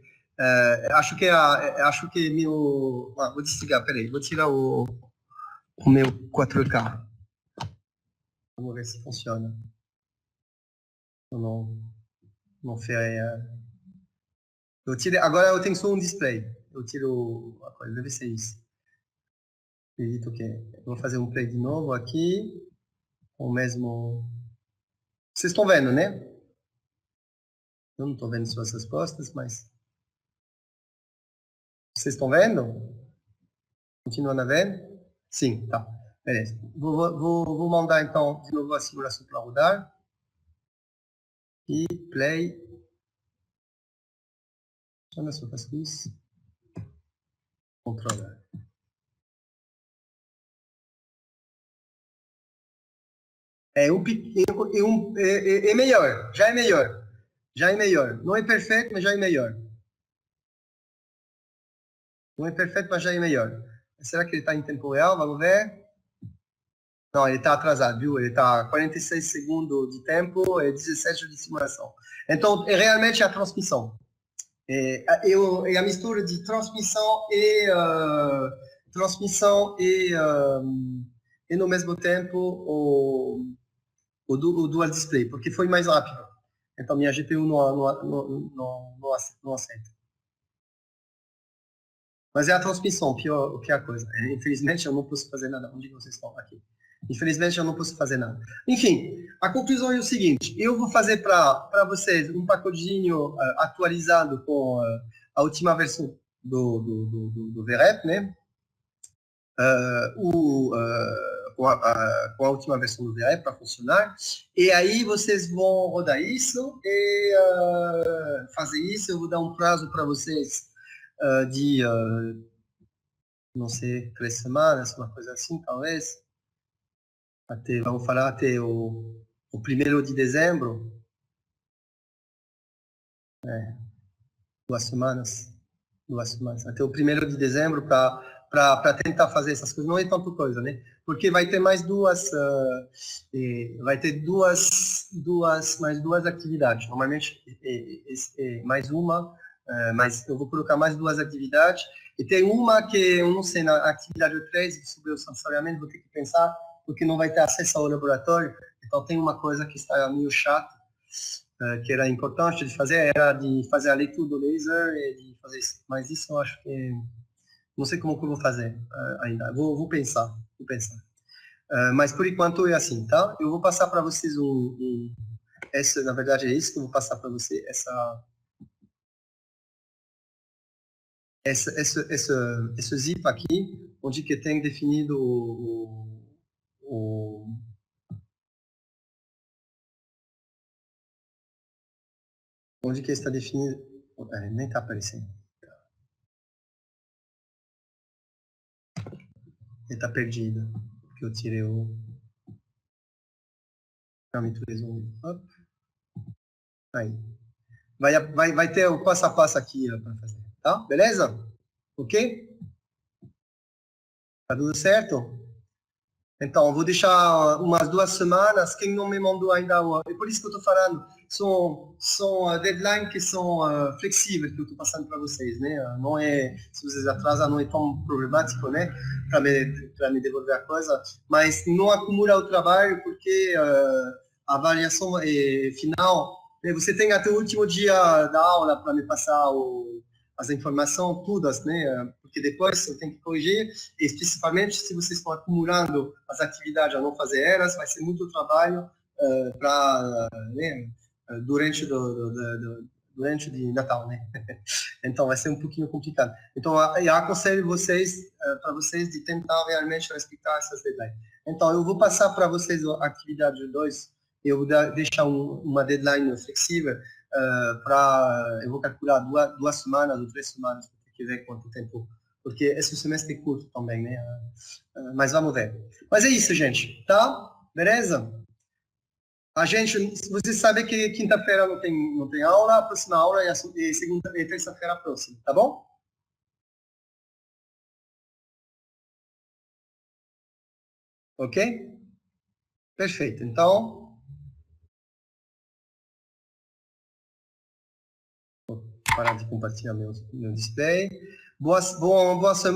A: meu... vou desligar, peraí. Vou tirar o meu 4K. Vamos ver se funciona. Ou não ferra. Agora eu tenho só um display. Eu tiro a coisa, deve ser isso. Acredito que eu vou fazer um play de novo aqui. O mesmo. Vocês estão vendo, né? Eu não estou vendo suas respostas, mas. Vocês estão vendo? Continuando a ver? Sim, tá. Beleza. Vou mandar então de novo a simulação para rodar. E play. Deixa eu ver se eu faço isso. Controlar. É melhor, já é melhor. Já é melhor. Não é perfeito, mas já é melhor. Não é perfeito, mas já é melhor. Será que ele está em tempo real? Vamos ver. Não, ele está atrasado, viu? Ele está 46 segundos de tempo e 17 de simulação. Então, é realmente a transmissão. É a mistura de transmissão e no mesmo tempo o dual display, porque foi mais rápido. Então, minha GPU não aceita. Mas é a transmissão, pior o que é a coisa. Infelizmente, eu não posso fazer nada. Onde vocês estão? Aqui. Infelizmente, eu não posso fazer nada. Enfim, a conclusão é o seguinte: eu vou fazer para vocês um pacotinho atualizado com a última versão do VREP, né? Com a última versão do VREP para funcionar. E aí vocês vão rodar isso e fazer isso. Eu vou dar um prazo para vocês de, não sei, 3 semanas, uma coisa assim, talvez. Vamos falar até o 1º de dezembro, 2 semanas, até o 1º de dezembro para tentar fazer essas coisas. Não é tanta coisa, né? Porque vai ter mais mais duas atividades. Normalmente mais uma, mas eu vou colocar mais 2 atividades. E tem uma que eu não sei, na atividade 3, sobre o sensoriamento, vou ter que pensar, porque não vai ter acesso ao laboratório. Então tem uma coisa que está meio chata, que era importante de fazer, era de fazer a leitura do laser e de fazer isso. Mas isso eu acho que não sei como que eu vou fazer ainda. Vou pensar. Mas por enquanto é assim, tá? Eu vou passar para vocês essa, na verdade é isso que eu vou passar para você, esse zip aqui, onde que tem definido onde que está definido, nem está aparecendo. Ele está perdido, porque eu tirei o aí. Vai ter o passo a passo aqui para fazer, tá? Beleza? Ok? Tá tudo certo? Então, eu vou deixar umas 2 semanas. Quem não me mandou ainda, é por isso que eu estou falando, são deadlines que são flexíveis que eu estou passando para vocês, né? Não é, se vocês atrasam, não é tão problemático, né? Para me devolver a coisa, mas não acumula o trabalho porque a avaliação final, né? Você tem até o último dia da aula para me passar as informações todas, né? Porque depois você tem que corrigir, e especificamente se vocês estão acumulando as atividades a não fazer elas, vai ser muito trabalho durante durante de Natal, né? Então vai ser um pouquinho complicado. Então eu aconselho para vocês de tentar realmente respeitar essas deadlines. Então eu vou passar para vocês a atividade 2, eu vou deixar uma deadline flexível eu vou calcular 2 semanas ou 3 semanas, tem que ver quanto tempo, porque esse semestre é curto também, né? Mas vamos ver. Mas é isso, gente, tá? Beleza? A gente, você sabe que quinta-feira não tem aula, a próxima aula é segunda e terça-feira próxima, tá bom? Ok? Perfeito. Então, vou parar de compartilhar meu display. Boa semana.